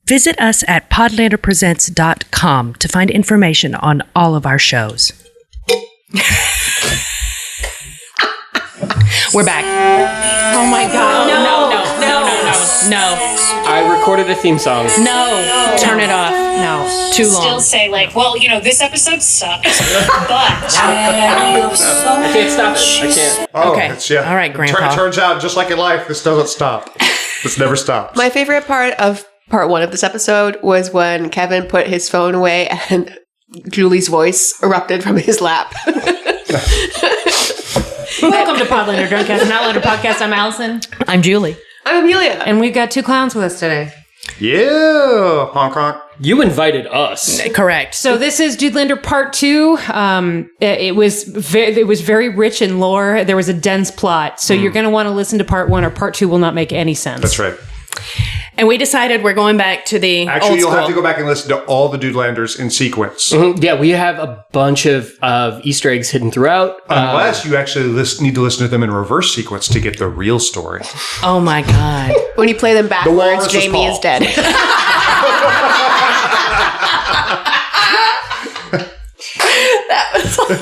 Visit us at podlanderpresents.com to find information on all of our shows. We're back. Oh my God. No. I recorded a theme song. No. Turn it off. No. Too long. Still say this episode sucks, but I can't stop it. I can't. Oh, Okay. All right, Grandpa. It turns out, just like in life, this doesn't stop. This never stops. My favorite part of part 1 of this episode was when Kevin put his phone away and Julie's voice erupted from his lap. Welcome to Podlander, Drunkcast, an Outlander podcast. I'm Allison. I'm Julie. I'm Amelia. And we've got 2 clowns with us today. Yeah, honk honk. You invited us. Correct. So this is Dudelander Part 2. It was very rich in lore. There was a dense plot. So you're going to want to listen to Part 1 or Part 2 will not make any sense. That's right. And we decided we're going back to the Actually, old you'll school. have to go back and listen to all the Dudelanders in sequence. Mm-hmm. Yeah, we have a bunch of Easter eggs hidden throughout. Unless you actually need to listen to them in reverse sequence to get the real story. Oh my God. When you play them backwards, walrus is Jamie Paul. is dead.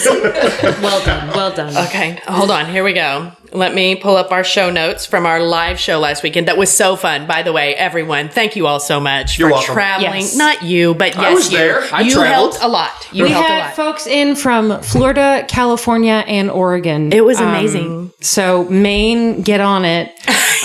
Well done. Okay, hold on. Here we go. Let me pull up our show notes from our live show last weekend. That was so fun, by the way, everyone. Thank you all so much You're for welcome. traveling. Yes. Not you, but yes, I was you. there. I You traveled. helped a lot. You We helped a had lot. folks in from Florida, California, and Oregon. It was amazing. So Maine, get on it.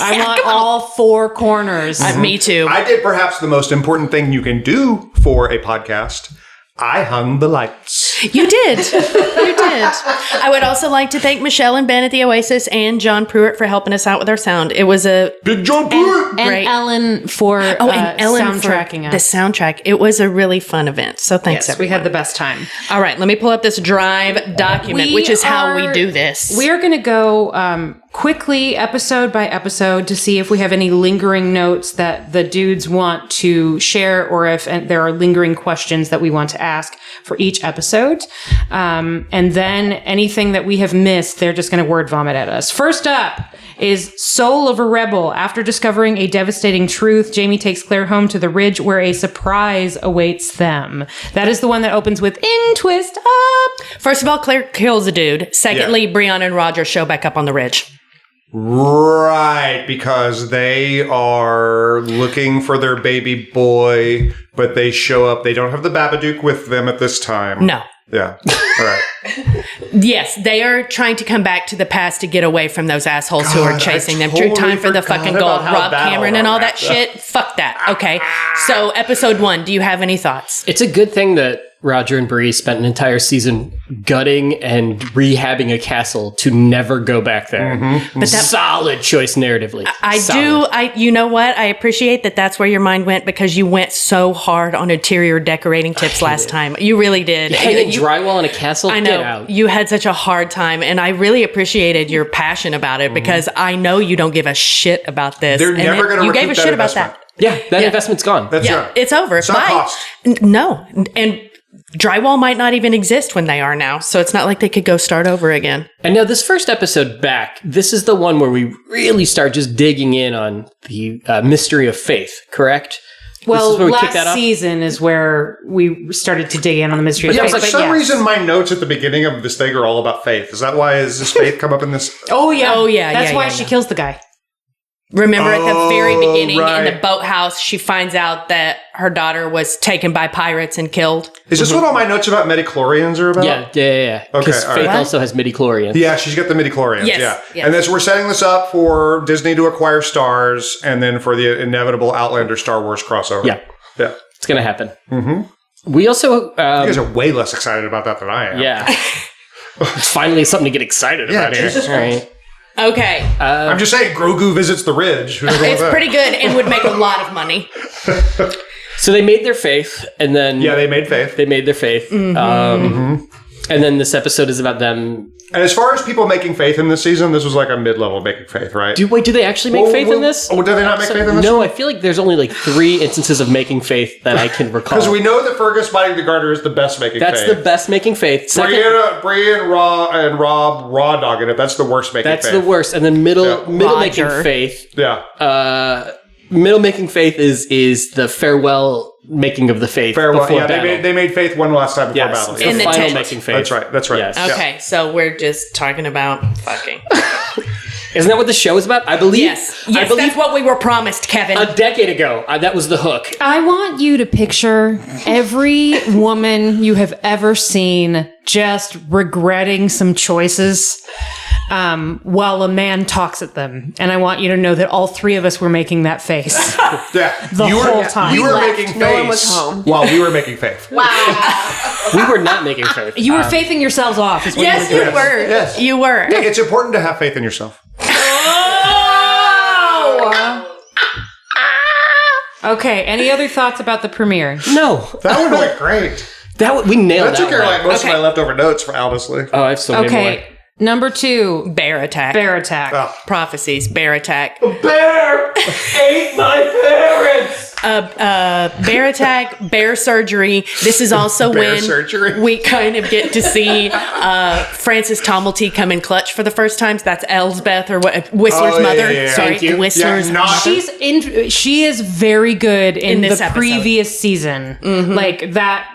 I want all 4 corners. Me too. I did perhaps the most important thing you can do for a podcast. I hung the lights. You did. You did. I would also like to thank Michelle and Ben at the Oasis and John Pruitt for helping us out with our sound. It was a Big John Pruitt! and great. Ellen for and Ellen soundtracking for us. the soundtrack. It was a really fun event. So thanks, Yes, we everyone. had the best time. All right, let me pull up this Drive document, which is how we do this. We are going to go quickly, episode by episode, to see if we have any lingering notes that the dudes want to share, or if there are lingering questions that we want to ask for each episode. And then anything that we have missed, they're just going to word vomit at us. First up is Soul of a Rebel. After discovering a devastating truth, Jamie takes Claire home to the Ridge where a surprise awaits them. That is the one that opens with "In Twist Up." First of all, Claire kills a dude. Secondly, Brianna and Roger show back up on the Ridge. Right, because they are looking for their baby boy, but they show up. They don't have the Babadook with them at this time. No. Yeah. All right. Yes, they are trying to come back to the past to get away from those assholes who are God, chasing I them. totally Time for the forgot fucking about gold. how Rob that Cameron all and all that wrapped up. shit. Fuck that. Okay. So, episode 1, do you have any thoughts? It's a good thing that Roger and Bree spent an entire season gutting and rehabbing a castle to never go back there. Mm-hmm. But that- solid choice narratively. You know what? I appreciate that that's where your mind went, because you went so hard on interior decorating tips last time. You really did. Hanging drywall in a castle? I Get know. out. You had such a hard time, and I really appreciated your passion about it, because I know you don't give a shit about this. They're And never going to You recoup gave a that shit about investment. that. Yeah, that investment's gone. That's Yeah, right. it's over. It's not Bye. cost. No. And drywall might not even exist when they are now, so it's not like they could go start over again. And now this first episode back, this is the one where we really start just digging in on the mystery of faith, correct? Well, This is where we kick that last off? season is where we started to dig in on the mystery. Yeah, of for faith, some yes. reason, my notes at the beginning of this thing are all about faith. Is that why has this faith come up in this? Oh yeah, That's why she kills the guy. Remember at the very Oh, beginning right. in the boathouse, she finds out that her daughter was taken by pirates and killed. Is this what all my notes about midichlorians are about? Yeah. Okay, Because all Faith right. also has midichlorians. Yeah, she's got the midichlorians. Yes, Yeah. yes. And this, we're setting this up for Disney to acquire stars and then for the inevitable Outlander Star Wars crossover. Yeah. Yeah. It's going to happen. Mm-hmm. We also... You guys are way less excited about that than I am. yeah. It's finally something to get excited Yeah, about here. Jesus All right. Okay. I'm just saying, Grogu visits the Ridge. Who doesn't want It's that? pretty good and would make a lot of money. So they made their faith, and then... Yeah, they made faith. They made their faith. And then this episode is about them... And as far as people making faith in this season, this was like a mid-level making faith, right? Do they actually make faith in this? Oh, did they not make faith in this? No, I feel like there's only like 3 instances of making faith that I can recall. Because we know that Fergus biting the garter is the best making That's faith. the best making faith. Second, Brie and Rob raw dogging it. That's the worst making that's faith. the worst. And then middle Roger. making faith. Yeah. middle making Faith is the farewell making of the Faith. Farewell. Before Yeah, battle. they made Faith one last time before Yes, battle. it's In the the final tent. making Faith. That's right. Yes. Yeah. Okay, so we're just talking about fucking. Isn't that what the show is about? I believe. Yes, I believe that's what we were promised, Kevin. a decade ago. That was the hook. I want you to picture every woman you have ever seen just regretting some choices while a man talks at them. And I want you to know that all three of us were making that face. Yeah. The whole time. You We were left. making No Faith one was home. while we were making Faith. We were not making Faith. You were faithing yourselves off. Is what yes, you were you doing. were. Yes. You were. Yeah, it's important to have faith in yourself. Okay, any other thoughts about the premiere? No, That one went great. we nailed That took care of like most Okay. of my leftover notes, honestly. Oh, I have so many more. Okay, number 2, Bear attack. bear attack. Oh. Prophecies. Bear attack. Bear ate my parents. Bear attack. Bear surgery. This is also Bear when surgery. we kind of get to see Frances Tomelty come in clutch for the first time. So that's Elsbeth or what? Whistler's Oh, yeah, mother. yeah, yeah. Sorry, Thank you. Whistler's Yeah, not- mother. She is very good in this the episode. previous season. Like that.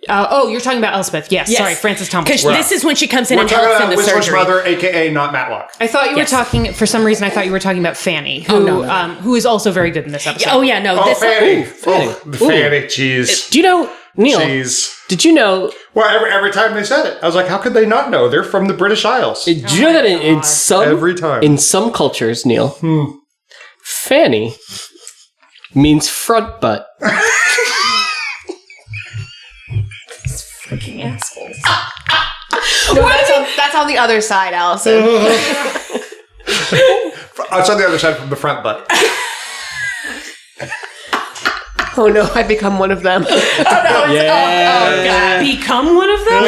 You're talking about Elspeth. Yes. Sorry, Frances Because Tomelty. this is when she comes in We're and talking helps in about the Whistler's surgery. mother, a.k.a. not Matlock. I thought you Yes. were talking, for some reason, I thought you were talking about Fanny, who, who is also very good in this episode. Oh yeah, no. Oh, This Fanny. Fanny. Oh, Fanny. Jeez. Do you know, Neal? Jeez. Did you know? Well, every time they said it, I was like, how could they not know? They're from the British Isles. Did you know that in some Every time. in some cultures, Neal, Fanny means front butt. fucking assholes. No, that's on the other side, Allison. It's on the other side from the front butt. Oh no, I become one of them. Yeah, Become one of them?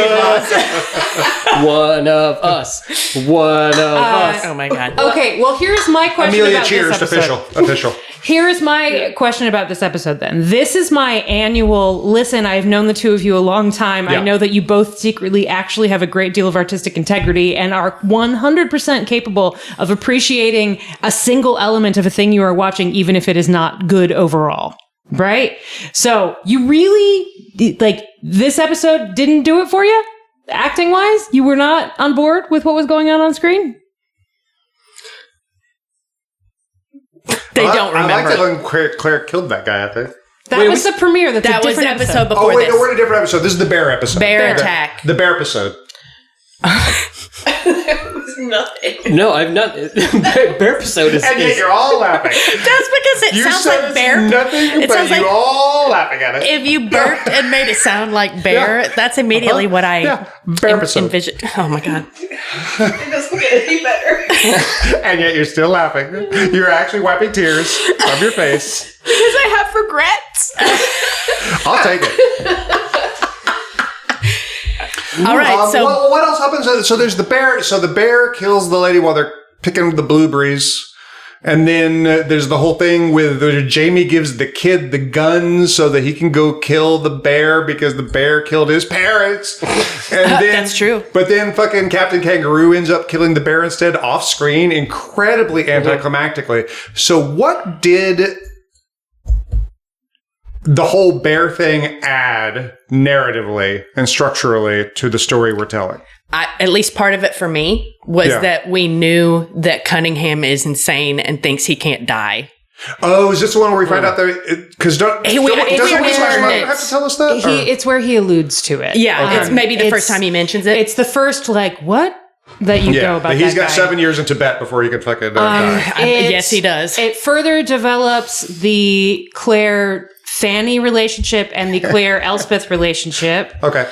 one of us. One of us. Oh my god. Okay, well, here's my question Amelia, about cheers. this episode. Official. Here's my question about this episode then. This is my annual, listen, I've known the two of you a long time. Yeah. I know that you both secretly actually have a great deal of artistic integrity and are 100% capable of appreciating a single element of a thing you are watching, even if it is not good overall. Right? So you really, like, this episode didn't do it for you? Acting wise? You were not on board with what was going on screen? They don't remember. I liked it when Claire killed that guy, I think. That was the premiere. That's That a was the different episode before Oh, wait, this. no, we're in a different episode. This is the bear episode. Bear The- attack. The bear episode. No, I've not. Bear episode is. And yet you're all laughing. That's because it You sounds said like it's bear. nothing, It but sounds you like all laughing at it. if you burped and made it sound like bear. Yeah. That's immediately what I bear episode. envision. Oh my god. It doesn't get any better. And yet you're still laughing. You're actually wiping tears from your face. Because I have regrets. I'll take it. All right, so what else happens? So there's the bear. So the bear kills the lady while they're picking the blueberries. And then there's the whole thing with Jamie gives the kid the gun so that he can go kill the bear because the bear killed his parents. And then, That's true. But then fucking Captain Kangaroo ends up killing the bear instead off screen, incredibly anticlimactically. So what did the whole bear thing add narratively and structurally to the story we're telling? at least part of it for me was that we knew that Cunningham is insane and thinks he can't die. Oh, is this the one where we find out that because doesn't Whistler's mother have to tell us that? It's where he alludes to it. Yeah, it's maybe the first time he mentions it. It's the first, like, what? That you go about he's that got guy. 7 years in Tibet before he can fucking die. Yes, he does. It further develops the Claire Fanny relationship and the Claire Elspeth relationship. Okay.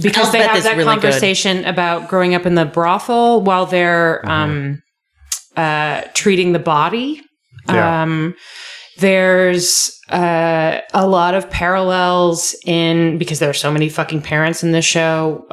Because they Elspeth have is that really conversation about growing up in the brothel while they're treating the body. Yeah. There's a lot of parallels because there are so many fucking parents in this show,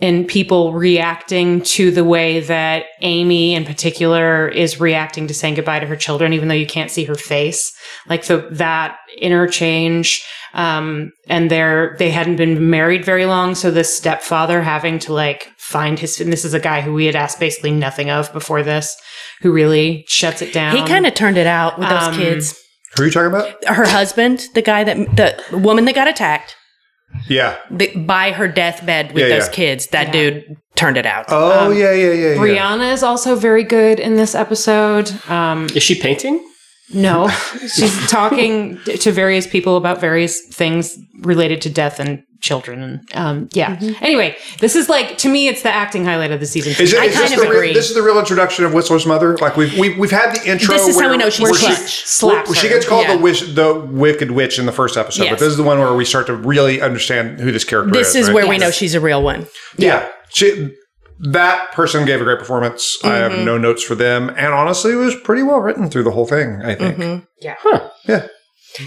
in people reacting to the way that Amy in particular is reacting to saying goodbye to her children, even though you can't see her face. Like that interchange. And they hadn't been married very long. So the stepfather having to like find and this is a guy who we had asked basically nothing of before this, who really shuts it down. He kind of turned it out with those kids. Who are you talking about? Her husband, the woman that got attacked. Yeah. By her deathbed with those kids. That dude turned it out. Oh, yeah. Brianna is also very good in this episode. Is she painting? No. She's talking to various people about various things related to death and children. And Anyway, this is like, to me, it's the acting highlight of the season. I kind of agree. This is the real introduction of Whistler's mother. Like we've had the intro. This is where, how we know she's clutch. Where she gets called the Wicked Witch in the first episode, Yes. but this is the one where we start to really understand who this character is. This is right? where we know she's a real one. Yeah. That person gave a great performance. I have no notes for them. And honestly, it was pretty well written through the whole thing, I think. Yeah. Huh. Yeah.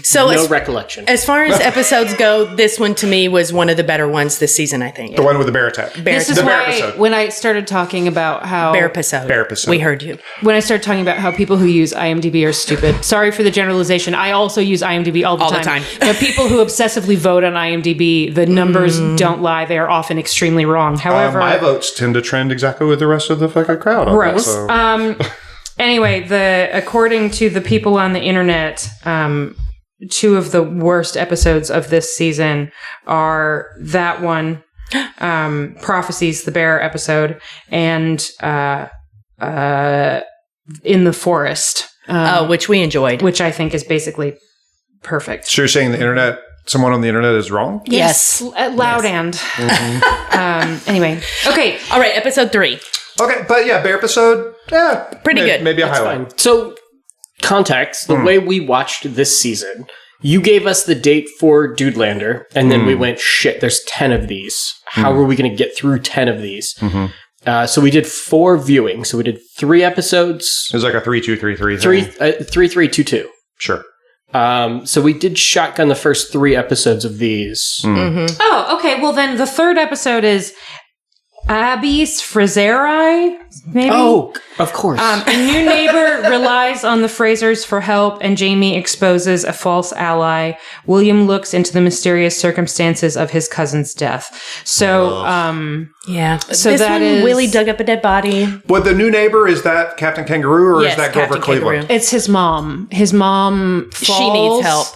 So No recollection. as far as episodes go, this one to me was one of the better ones this season, I think. The one with the bear attack. This is The bear why episode. when I started talking about how Bear episode. Bear episode. We heard you. when I started talking about how people who use IMDb are stupid. Sorry for the generalization. I also use IMDb all the time. But people who obsessively vote on IMDb, the numbers don't lie. They are often extremely wrong. However, my votes tend to trend exactly with the rest of the fucking crowd. on that, gross. so. Anyway, according to the people on the internet, two of the worst episodes of this season are that one, Prophecies, the bear episode, and In the Forest, Which we enjoyed. which I think is basically perfect. So you're saying the internet, someone on the internet is wrong? Yes. Loud and. Anyway, okay. All right, episode 3. Okay, but yeah, bear episode, Pretty good. Maybe a That's highlight. fine. So, context, the way we watched this season, you gave us the date for Dudelander, and then we went, shit, there's 10 of these. How are we going to get through 10 of these? So we did 4 viewings. So we did 3 episodes. It was like a 3-2-3-3 thing. 3-3-2-2. Sure. So we did shotgun the first 3 episodes of these. Oh, okay. Well, then the third episode is Abby's Frazeri, maybe? Oh, of course. A new neighbor relies on the Frasers for help, and Jamie exposes a false ally. William looks into the mysterious circumstances of his cousin's death. So, Yeah. So this that one, is- Willie dug up a dead body. What, the new neighbor, is that Captain Kangaroo, or Yes, is that Grover Captain Cleveland? Kangaroo. it's his mom. His mom falls. She needs help.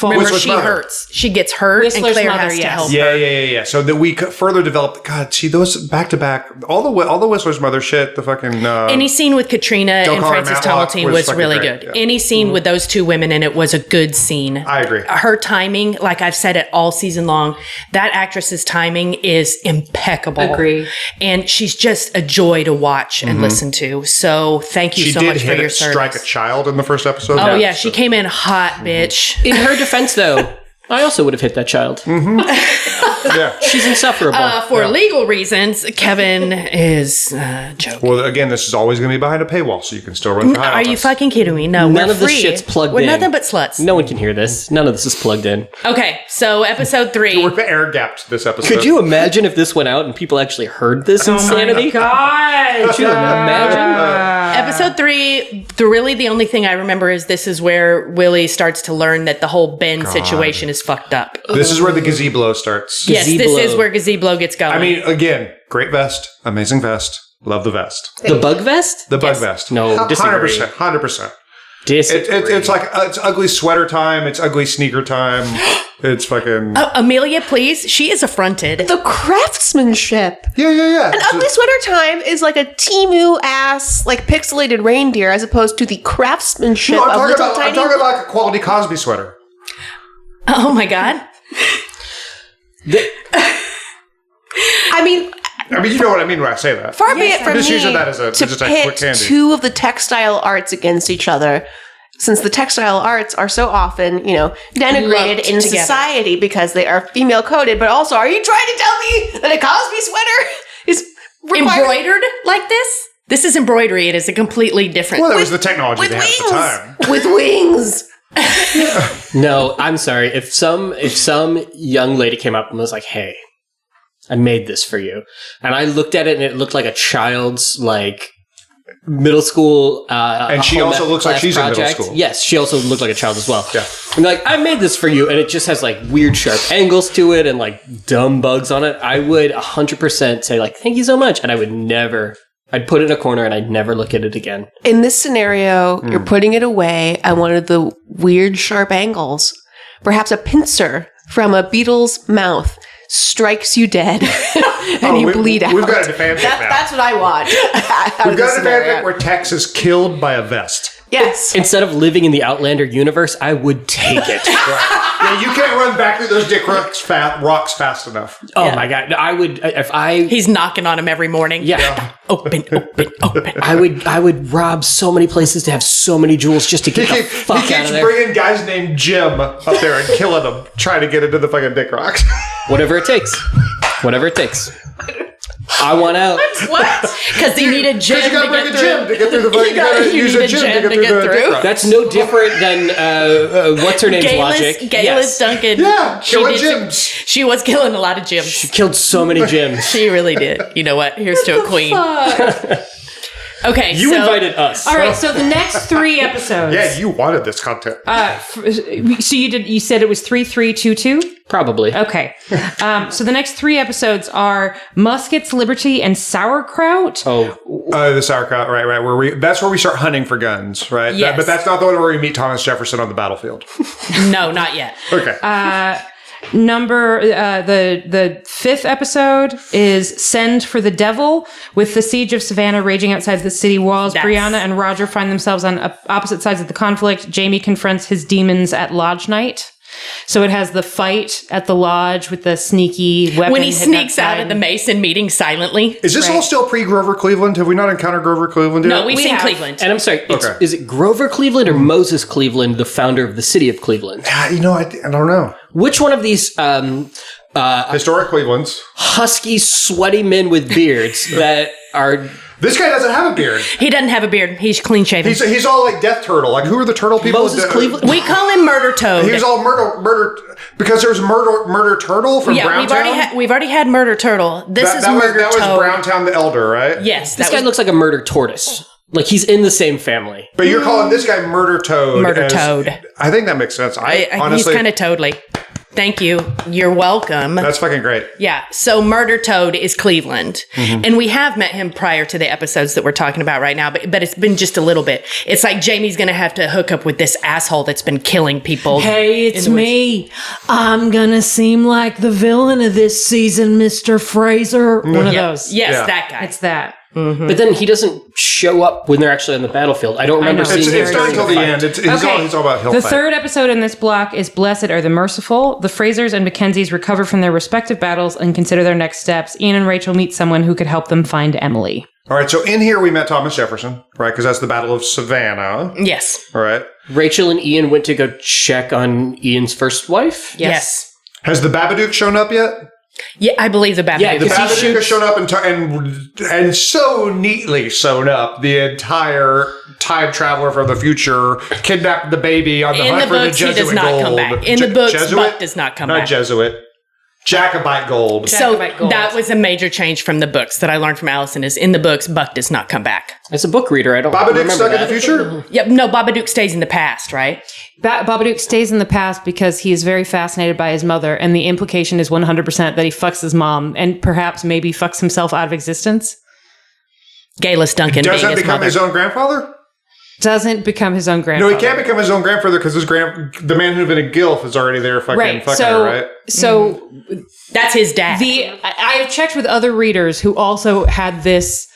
Remember, Whistler's she mother. hurts. She gets hurt, Whistler's and Claire mother, has to yes. help Yeah, her. yeah. So that we could further develop. God, see those back to back. All the Whistler's mother shit. The fucking Any scene with Katrina Don't and Call Her Frances Matlock Tumulty was was fucking really great, good. yeah. Any scene with those 2 women in it was a good scene. I agree. Her timing, like I've said it all season long, that actress's timing is impeccable. Agree. And she's just a joy to watch and listen to. So thank you She so did much for hit your it, service. strike a child in the first episode. Oh yeah, she came in hot, bitch. In her defense, though, I also would have hit that child. Yeah. She's insufferable. For legal reasons, Kevin is joking. Well, again, this is always going to be behind a paywall, so you can still run for high Are you office. fucking kidding me? No, None we're of this free. shit's plugged We're in. nothing but sluts. No one can hear this. None of this is plugged in. Okay, so episode 3. We're air gapped this episode. Could you imagine if this went out and people actually heard this insanity? God! Could you imagine? Episode 3, really the only thing I remember is this is where Willie starts to learn that the whole Ben situation is fucked up. This is where the gazebo starts. Yes, this Gazebo. is where Gazebo gets going. I mean, again, great vest, amazing vest, love the vest, The bug vest? the bug vest. No, disagree. 100%. Disagree. It's like it's ugly sweater time. It's ugly sneaker time. It's fucking Amelia, please. She is affronted. The craftsmanship. yeah. An ugly sweater time is like a Temu ass, like pixelated reindeer, as opposed to the craftsmanship No, of I'm little talking tiny. about like a quality Cosby sweater. Oh my God. I mean, You know what I mean when I say that. far be it from Just me using that as a to just like quick pit candy. 2 of the textile arts against each other, since the textile arts are so often, denigrated Lumped in together. society because they are female coded. But also, are you trying to tell me that a Cosby sweater is required Embroidered like this? This is embroidery. It is a completely different. Well, that was the technology with they had at the time. wings? With wings. No, I'm sorry. If some young lady came up and was like, "Hey, I made this for you. And I looked at it and it looked like a child's, like, middle school and she also looks like she's project. in middle school. Yes, she also looked like a child as well. Yeah. And like, I made this for you, and it just has like weird sharp angles to it and like dumb bugs on it. I would 100% say like, thank you so much. And I'd put it in a corner and I'd never look at it again. In this scenario, you're putting it away at one of the weird sharp angles. Perhaps a pincer from a beetle's mouth strikes you dead and you bleed out. We've got a fanfic now. That's what I want. We've got a fanfic where Tex is killed by a vest. Yes. Instead of living in the Outlander universe, I would take it. Right. Yeah, you can't run back through those dick rocks fast enough. Oh my God. I would, He's knocking on him every morning. Yeah. Open. I would rob so many places to have so many jewels just to get the fuck He out keeps of there. bringing guys named Jim up there and killing them, trying to get into the fucking dick rocks. Whatever it takes. Whatever it takes. I want out. What? Because you need a gym Because you gotta to bring get a through. gym to get through the fucking. You gotta use a gym to get through the dick rocks. That's no different than what's her name's logic. Gayless Duncan. Yeah, killing did gyms. She was killing a lot of gyms. She killed so many gyms. She really did. You know what? Here's to a queen. Okay, You invited us. All right, so the next 3 episodes. Yeah, you wanted this content. So you said it was 3-3-2-2? Probably. Okay. So the next 3 episodes are Muskets, Liberty, and Sauerkraut. Oh, The sauerkraut, right. That's where we start hunting for guns, right? Yes. But that's not the one where we meet Thomas Jefferson on the battlefield. No, not yet. Okay. The 5th episode is Send for the Devil. With the siege of Savannah raging outside the city walls, Brianna and Roger find themselves on opposite sides of the conflict. Jamie confronts his demons at Lodge Night. So it has the fight at the lodge with the sneaky weapon. When he hidden sneaks out outside. of the Mason meeting silently. Is this all still pre-Grover Cleveland? Have we not encountered Grover Cleveland yet? No, we've seen have. Cleveland. and I'm sorry. Okay. Is it Grover Cleveland or Moses Cleveland, the founder of the city of Cleveland? I don't know. Which one of these Historic Cleveland's. husky, sweaty men with beards that are... This guy doesn't have a beard. He doesn't have a beard. He's clean shaven. He's all like Death Turtle. Like, who are the turtle people? Moses Cleveland? We call him Murder Toad. He was all murder because there's murder turtle from yeah, Browntown. we've already had Murder Turtle. This is Murder that was Toad. Browntown the Elder, right? Yes, This that guy was looks like a murder tortoise. Like he's in the same family. But you're calling this guy Murder Toad. Murder Toad. I think that makes sense. Honestly, he's kind of toadly. Thank you. You're welcome. that's fucking great. Yeah. So Murder Toad is Cleveland. And we have met him prior to the episodes that we're talking about right now, but it's been just a little bit. It's like Jamie's going to have to hook up with this asshole that's been killing people. Hey, it's me. I'm gonna seem like the villain of this season, Mr. Fraser. One of those. Yes, Yeah. that guy. It's that. But then he doesn't show up when they're actually on the battlefield. I don't remember seeing him It's not during until the the fight. end. He's all about hill The fight. 3rd episode in this block is Blessed Are the Merciful. The Frasers and Mackenzies recover from their respective battles and consider their next steps. Ian and Rachel meet someone who could help them find Emily. All right, so in here we met Thomas Jefferson, right? Because that's the Battle of Savannah, Yes. all right? Rachel and Ian went to go check on Ian's first wife. Yes. Has the Babadook shown up yet? Yeah, I believe the Babadook. Yeah, The Because he Babadook has shoots- shown up and so neatly sewn up the entire time traveler from the future kidnapped the baby on the In hunt the for the books, he Jesuit does not gold. come back. In the books, Jesuit? Buck does not come Not back. Jesuit. Jacobite gold. So Jacobite gold. that was a major change from the books that I learned from Allison is in the books, Buck does not come back. As a book reader, I don't Babadook remember stuck that. in the future? Yep. No, Babadook stays in the past, right? Babadook stays in the past because he is very fascinated by his mother, and the implication is 100% that he fucks his mom and perhaps maybe fucks himself out of existence. Gayless Duncan Does being that his become mother. his own grandfather? Doesn't become his own No, grandfather. he can't become his own grandfather because the man who'd been a gilf is already there fucking her, right? So That's his dad. I have checked with other readers who also had this,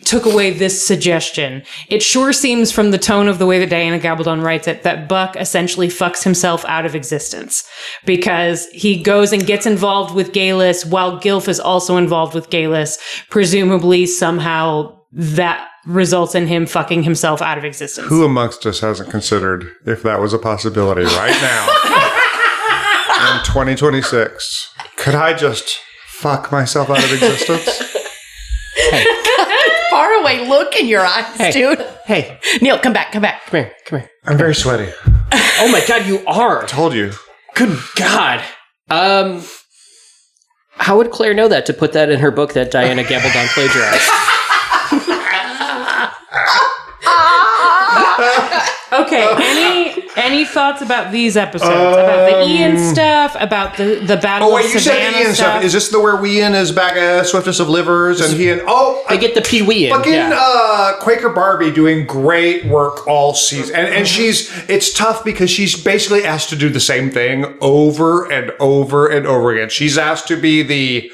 took away this suggestion. It sure seems from the tone of the way that Diana Gabaldon writes it that Buck essentially fucks himself out of existence because he goes and gets involved with Gayless while Gilf is also involved with Gayless. Presumably somehow that results in him fucking himself out of existence. Who amongst us hasn't considered if that was a possibility right now in 2026? Could I just fuck myself out of existence? Far away look in your eyes, dude. Hey, Neal, come back. come here. I'm very sweaty. Oh my God, you are. Told you. Good God. How would Claire know that to put that in her book that Diana Gabaldon plagiarized? Okay, any thoughts about these episodes? About the Ian stuff? About the battle Oh wait, of you Savannah said the Ian stuff. Is this the where Ian is back at Swiftness of Livers and he and They get the Pee-wee in. fucking Quaker Barbie doing great work all season, and it's tough because she's basically asked to do the same thing over and over and over again. She's asked to be the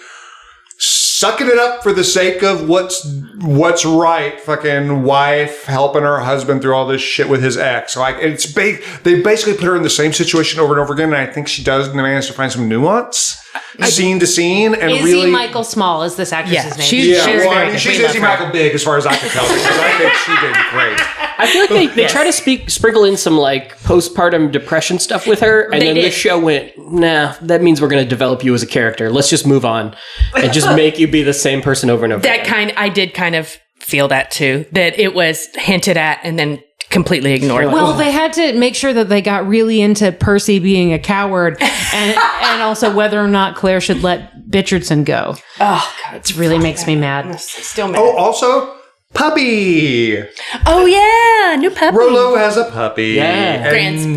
sucking it up for the sake of what's right, fucking wife helping her husband through all this shit with his ex. Like they basically put her in the same situation over and over again, and I think she does manage to find some nuance, scene to scene, and Izzy really. Michael Small is this actress's name. she's Well, very I mean, good. she's We love Izzy her. Michael Big, as far as I can tell, because I think she did great. I feel like they try to sprinkle in some like postpartum depression stuff with her, and then the show went, nah, that means we're going to develop you as a character. Let's just move on and just make you be the same person over and over again. I did kind of feel that too, that it was hinted at and then completely ignored. Well, they had to make sure that they got really into Percy being a coward and also whether or not Claire should let Richardson go. Oh, God. It really makes me mad. Still mad. Oh, also, puppy. Oh, yeah. New puppy. Rolo has a puppy. Yeah.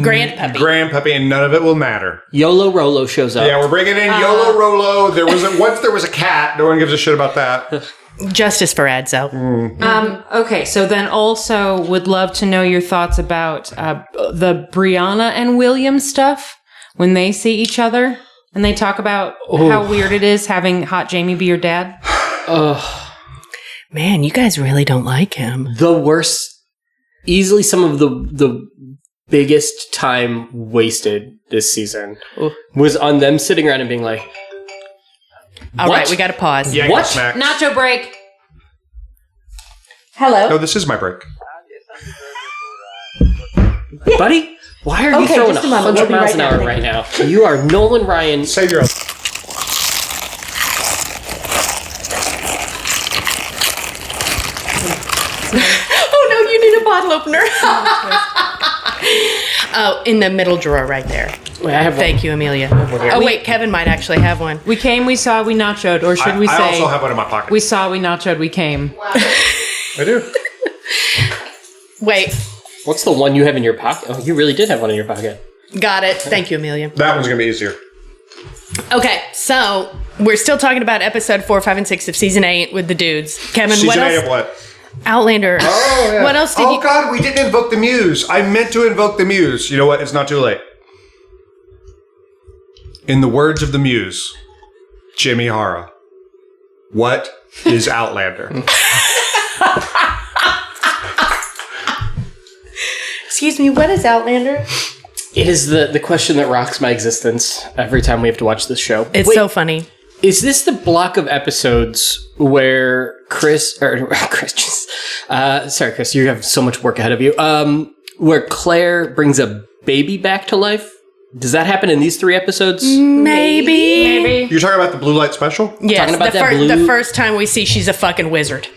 Grand puppy. Grand puppy, and none of it will matter. Yolo Rolo shows up. Yeah, we're bringing in Yolo Rolo. Once there was a cat. No one gives a shit about that. Justice for Edzo. Okay, so then also would love to know your thoughts about the Brianna and William stuff when they see each other and they talk about how weird it is having Hot Jamie be your dad. Man, you guys really don't like him. The worst, easily some of the biggest time wasted this season was on them sitting around and being like, All What? right, we got to pause. Yeah, What? Smacks. Nacho break. Hello. No, this is my break. buddy, why are you throwing just a moment. 100 We'll be miles right an down. hour right now? You are Nolan Ryan. Save your. Oh, no, you need a bottle opener. Oh, in the middle drawer right there. Wait, I have one. Thank you, Amelia. Oh, wait, Kevin might actually have one. We came, we saw, we nachoed, or should we I say also have one in my pocket. we saw, we nachoed, we came. I do. Wait, What's the one you have in your pocket? Oh, you really did have one in your pocket. got it. Thank you, Amelia. That one's gonna be easier. Okay, so we're still talking about episode 4, 5, and 6 of season 8 with the dudes. Kevin, what Season 8 else? of what? Outlander. Oh, yeah. What else did Oh, you... God, we didn't invoke the muse. I meant to invoke the muse. You know what? It's not too late. In the words of the muse, Jimmy Hara, what is Outlander? Excuse me, what is Outlander? It is the question that rocks my existence every time we have to watch this show. It's Wait, so funny. Is this the block of episodes where Chris, sorry, Chris, you have so much work ahead of you. Where Claire brings a baby back to life? Does that happen in these 3 episodes? Maybe. You're talking about the Blue Light Special? Yes, Talking about the, that blue- the first time we see she's a fucking wizard.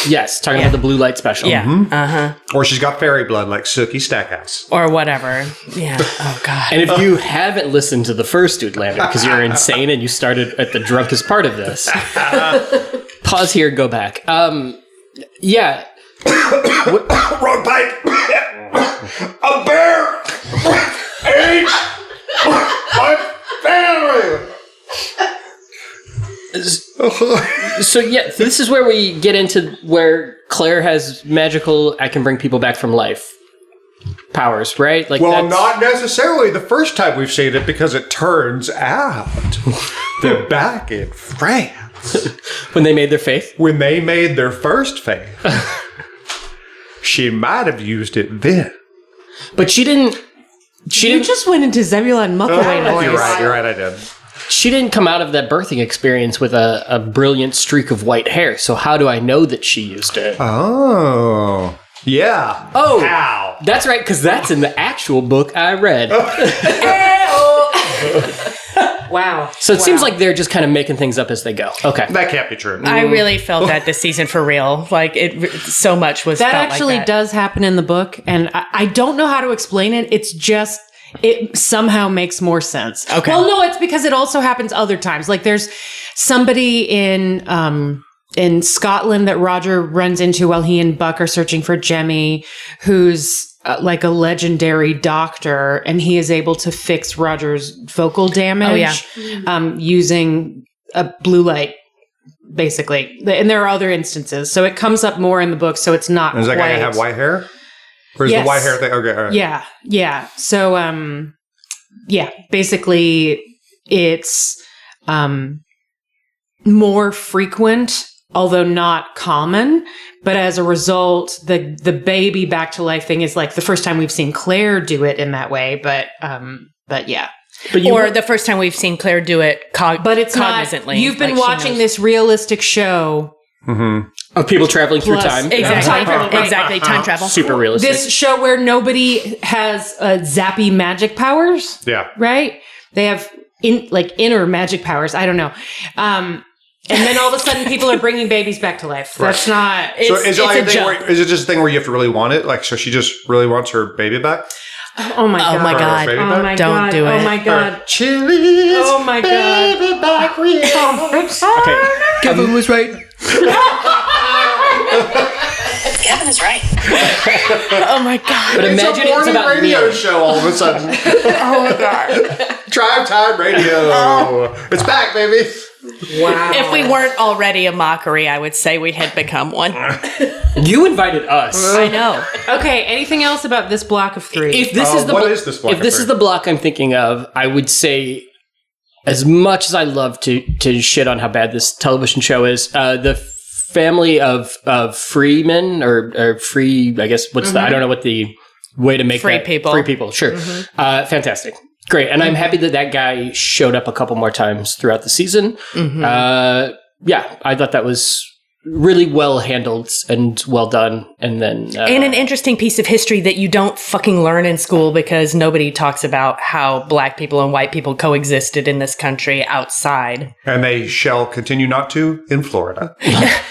Yes, talking about the blue light special. Yeah, Or she's got fairy blood like Sookie Stackhouse. or whatever. Yeah. Oh, God. And if you haven't listened to the first Dudelander because you're insane and you started at the drunkest part of this, pause here and go back. Yeah. Wrong pipe! A bear! Ate my family! So yeah, this is where we get into where Claire has magical, I can bring people back from life powers, right? Like, Well, not necessarily the first time we've seen it, because it turns out that back in France, when they made their faith. when they made their first faith, she might have used it then. But she didn't. You just went into Zebulon Muckaway noise. You're right, I did. She didn't come out of that birthing experience with a brilliant streak of white hair. So how do I know that she used it? Oh. Yeah. Oh, How? that's right, because that's in the actual book I read. Wow. So it seems like they're just kind of making things up as they go. Okay. That can't be true. I really felt that this season for real. Like, it so much was That felt actually like that. does happen in the book, and I don't know how to explain it. It's just it somehow makes more sense. Okay. Well, no, it's because it also happens other times. Like there's somebody in Scotland that Roger runs into while he and Buck are searching for Jemmy, who's like a legendary doctor, and he is able to fix Roger's vocal damage using a blue light, basically. And there are other instances. So it comes up more in the book, so it's not Does that guy have white hair? Or is the white hair thing? Okay, all right. Yeah. So, basically it's more frequent, although not common. But as a result, the baby back to life thing is like the first time we've seen Claire do it in that way. But yeah. Or the first time we've seen Claire do it but it's cognizantly. Not, you've been watching this realistic show. Of people traveling through time. Exactly. Time travel. Super realistic. This show where nobody has zappy magic powers. Yeah. Right? They have inner magic powers. I don't know. And then all of a sudden people are bringing babies back to life. Right. That's not... So is it just a thing where you have to really want it? Like, so she just really wants her baby back? Oh my god. Oh my god. Oh my Don't god. do it. Oh my god. Chili's Oh my god. baby back real. Okay. Kevin was right. Kevin is right. Oh my god. But imagine it's about radio Neal. show all of a sudden. Oh my god. Drive time radio. It's back, baby. Wow. If we weren't already a mockery, I would say we had become one. You invited us. I know. Okay, anything else about this block of 3? If this is the what is this block if of this three? is the block I'm thinking of, I would say, as much as I love to shit on how bad this television show is, the family of freemen or free, I guess what's the I don't know what the way to make Free that people. free people. Sure, fantastic. Great. And I'm happy that guy showed up a couple more times throughout the season. Yeah, I thought that was really well handled and well done. And then... And an interesting piece of history that you don't fucking learn in school because nobody talks about how black people and white people coexisted in this country outside. And they shall continue not to in Florida.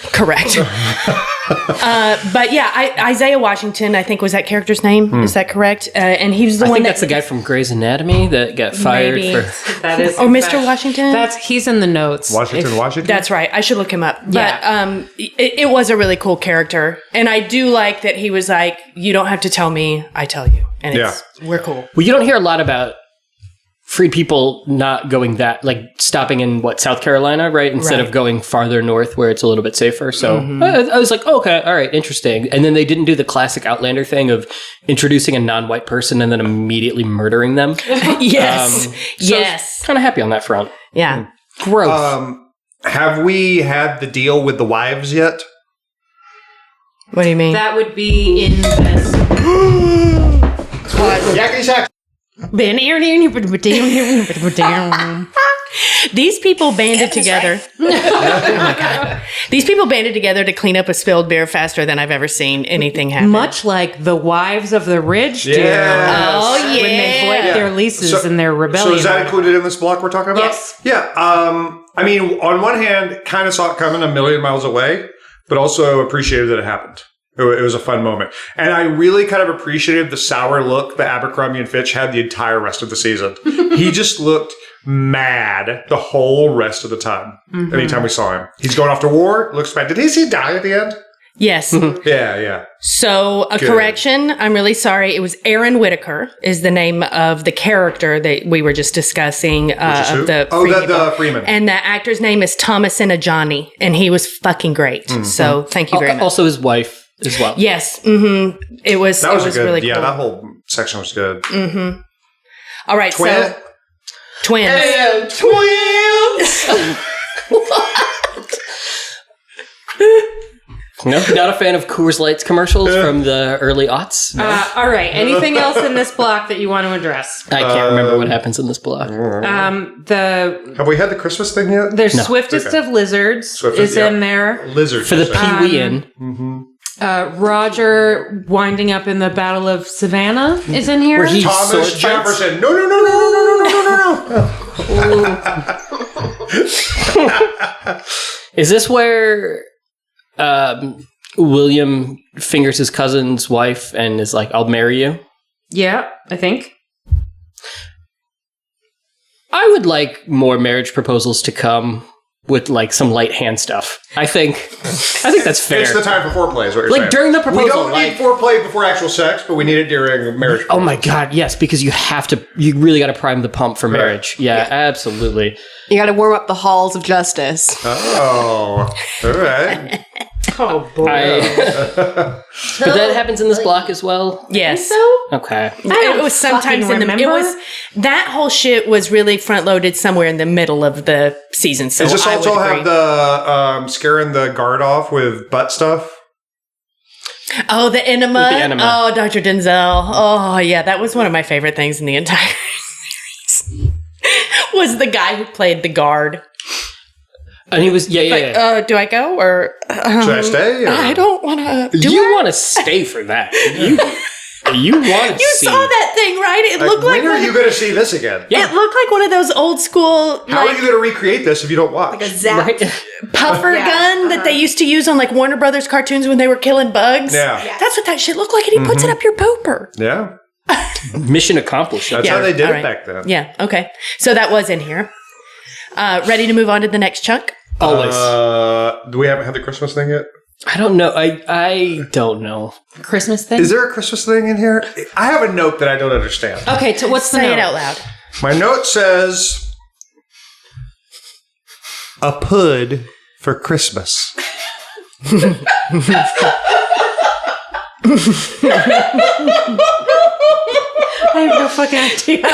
Correct. But yeah, Isaiah Washington, I think was that character's name. Is that correct? And he was the I one think that... that's the guy from Grey's Anatomy that got fired Maybe. for... That is Or Mr. Washington? He's in the notes. Washington? That's right. I should look him up. But Yeah. it was a really cool character. And I do like that he was like, you don't have to tell me, I tell you. And we're cool. Well, you don't hear a lot about free people not going stopping in South Carolina, right? Instead of going farther north where it's a little bit safer. So I was like, okay, all right, interesting. And then they didn't do the classic Outlander thing of introducing a non-white person and then immediately murdering them. Yes. Yes. Kind of happy on that front. Yeah. Growth. Have we had the deal with the wives yet? What do you mean? That would be in this. Yakety sack. These people banded together. Oh my God. These people banded together to clean up a spilled beer faster than I've ever seen anything happen. Much like the wives of the rich do. Yes. Oh, yeah. When they break their leases and their rebellion. So is that included in this block we're talking about? Yes. Yeah. I mean, on one hand, kind of saw it coming a million miles away, but also appreciated that it happened. It was a fun moment. And I really kind of appreciated the sour look that Abercrombie and Fitch had the entire rest of the season. He just looked mad the whole rest of the time. Anytime we saw him. He's going off to war. Looks bad. Did he die at the end? Yes. Yeah. So a correction. I'm really sorry. It was Aaron Whitaker is the name of the character that we were just discussing. Of the Freeman. And the actor's name is Thomasin Ajani, and he was fucking great. So thank you very much. Also his wife as well. Yes. Mm-hmm. It was good, really cool. Yeah, that whole section was good. Mm-hmm. All right. Twin? So twins. And twins! No, not a fan of Coors Light's commercials from the early aughts. No. All right. Anything else in this block that you want to address? I can't remember what happens in this block. Have we had the Christmas thing yet? There's Swiftest of Lizards is in there. Lizard. For the Pee-wee Inn. Roger winding up in the Battle of Savannah is in here. Where he Thomas sword fights? Jefferson. No. Is this where William fingers his cousin's wife and is like, I'll marry you? Yeah, I think. I would like more marriage proposals to come with like some light hand stuff. I think that's fair. It's the time for foreplay, is what you're saying. Like during the proposal, we don't need foreplay before actual sex, but we need it during marriage. Oh my god, yes, because you really got to prime the pump for marriage. Yeah, absolutely. You got to warm up the halls of justice. Oh, all right. Oh boy. But that happens in this block as well. Yes. Okay. It was sometimes in the remember. it was that whole shit was really front loaded somewhere in the middle of the season. So Does this I also would agree. have the scaring the guard off with butt stuff? Oh, the enema. With the enema. Oh, Dr. Denzel. Oh, yeah, that was one of my favorite things in the entire series. Was the guy who played the guard. And he was, yeah. Do I go or Should I stay? Or? I don't want to. You want to stay for that? You want to You see? saw that thing, right? It Like, looked like when are you going to see this again? Yeah. it looked like one of those old school How are you going to recreate this if you don't watch? Right? puffer gun that they used to use on like Warner Brothers cartoons when they were killing bugs. Yeah. That's what that shit looked like, and he puts it up your pooper. Yeah. Mission accomplished. That's how they did all it right. back then. Yeah. Okay. So that was in here. Ready to move on to the next chunk? Always. Do we haven't had the Christmas thing yet? I don't know. I don't know. Christmas thing? Is there a Christmas thing in here? I have a note that I don't understand. Okay, so what's the Say note? it out loud. My note says a pud for Christmas. I have no fucking idea.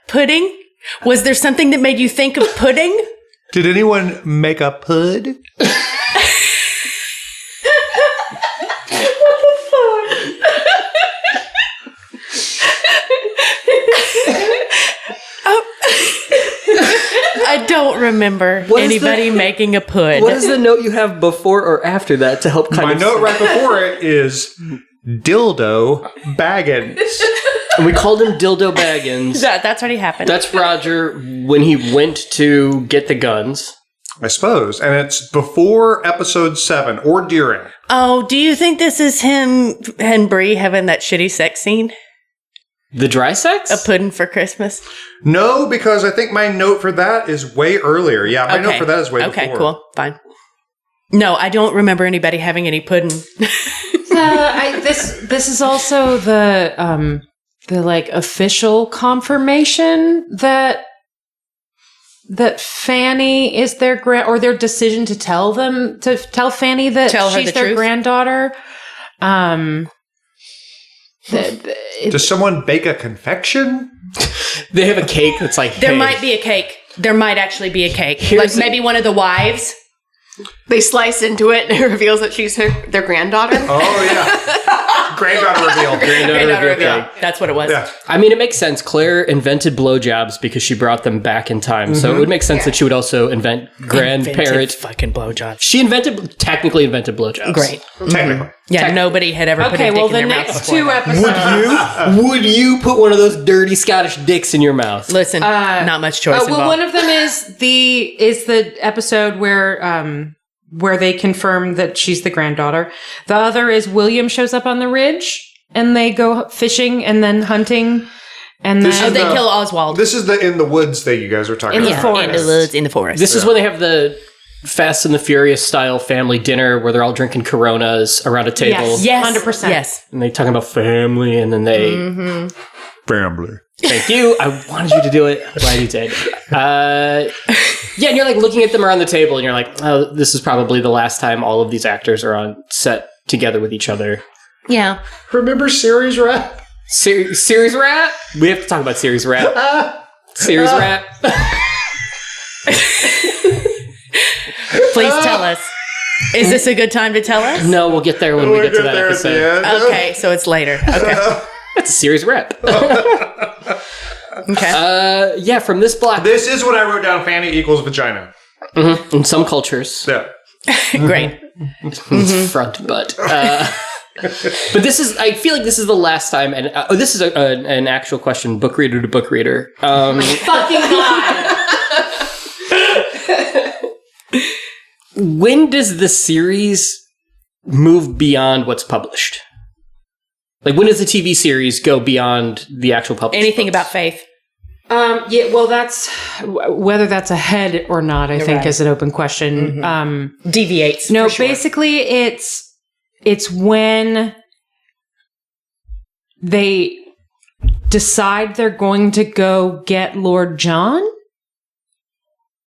Pudding? Was there something that made you think of pudding? Did anyone make a pud? I don't remember What is anybody making a pud. What is the note you have before or after that to help kind My of... note right before it is dildo baggins. And we called him Dildo Baggins. That's already happened. That's Roger when he went to get the guns. I suppose. And it's before episode 7 or during. Oh, do you think this is him and Bree having that shitty sex scene? The dry sex? A pudding for Christmas? No, because I think my note for that is way earlier. Yeah, my note for that is way before. Okay, cool. Fine. No, I don't remember anybody having any pudding. This is also the like official confirmation that Fanny is their or their decision to tell Fanny that Tell her she's the their truth? granddaughter. Does someone bake a confection? They have a cake that's like, There hey, might be a cake. There might actually be a cake. Here's Like maybe one of the wives. They slice into it and it reveals that she's their granddaughter. Oh, yeah. Granddaughter reveal. Granddaughter reveal. Yeah, that's what it was. Yeah. I mean, it makes sense. Claire invented blowjobs because she brought them back in time. So it would make sense that she would also invent Invented grandparent. fucking blowjobs. She technically invented blowjobs. Great. Technically. Yeah, nobody had ever put Okay, a dick well in the their mouth next before two that. episodes. Would you put one of those dirty Scottish dicks in your mouth? Listen, not much choice Well, involved. one of them is the episode where they confirm that she's the granddaughter. The other is William shows up on the ridge and they go fishing and then hunting, and This Oh, then they kill Oswald. This is the in the woods that you guys were talking In the about. forest. In the woods, in the forest. This is when they have the Fast and the Furious style family dinner where they're all drinking Coronas around a table. Yes. yes, 100%. Yes. And they talking about family, and then they... Family. Thank you. I wanted you to do it. I'm glad you did. Yeah, and you're like looking at them around the table, and you're like, oh, this is probably the last time all of these actors are on set together with each other. Yeah. Remember series rap? Series rap? We have to talk about series rap. Series rap. Please tell us. Is this a good time to tell us? No, we'll get there when we get to that episode. Okay, so it's later. Okay. That's a series rap. Okay. Yeah, from this block. This is what I wrote down. Fanny equals vagina. In some cultures. Yeah. Great. It's front butt. But this is, I feel like this is the last time, and this is an actual question, book reader to book reader. fucking God. When does the series move beyond what's published? Like, when does the TV series go beyond the actual published Anything books? about faith. Yeah, well, that's whether that's ahead or not. I think is an open question. Deviates. No, for sure. basically, it's when they decide they're going to go get Lord John.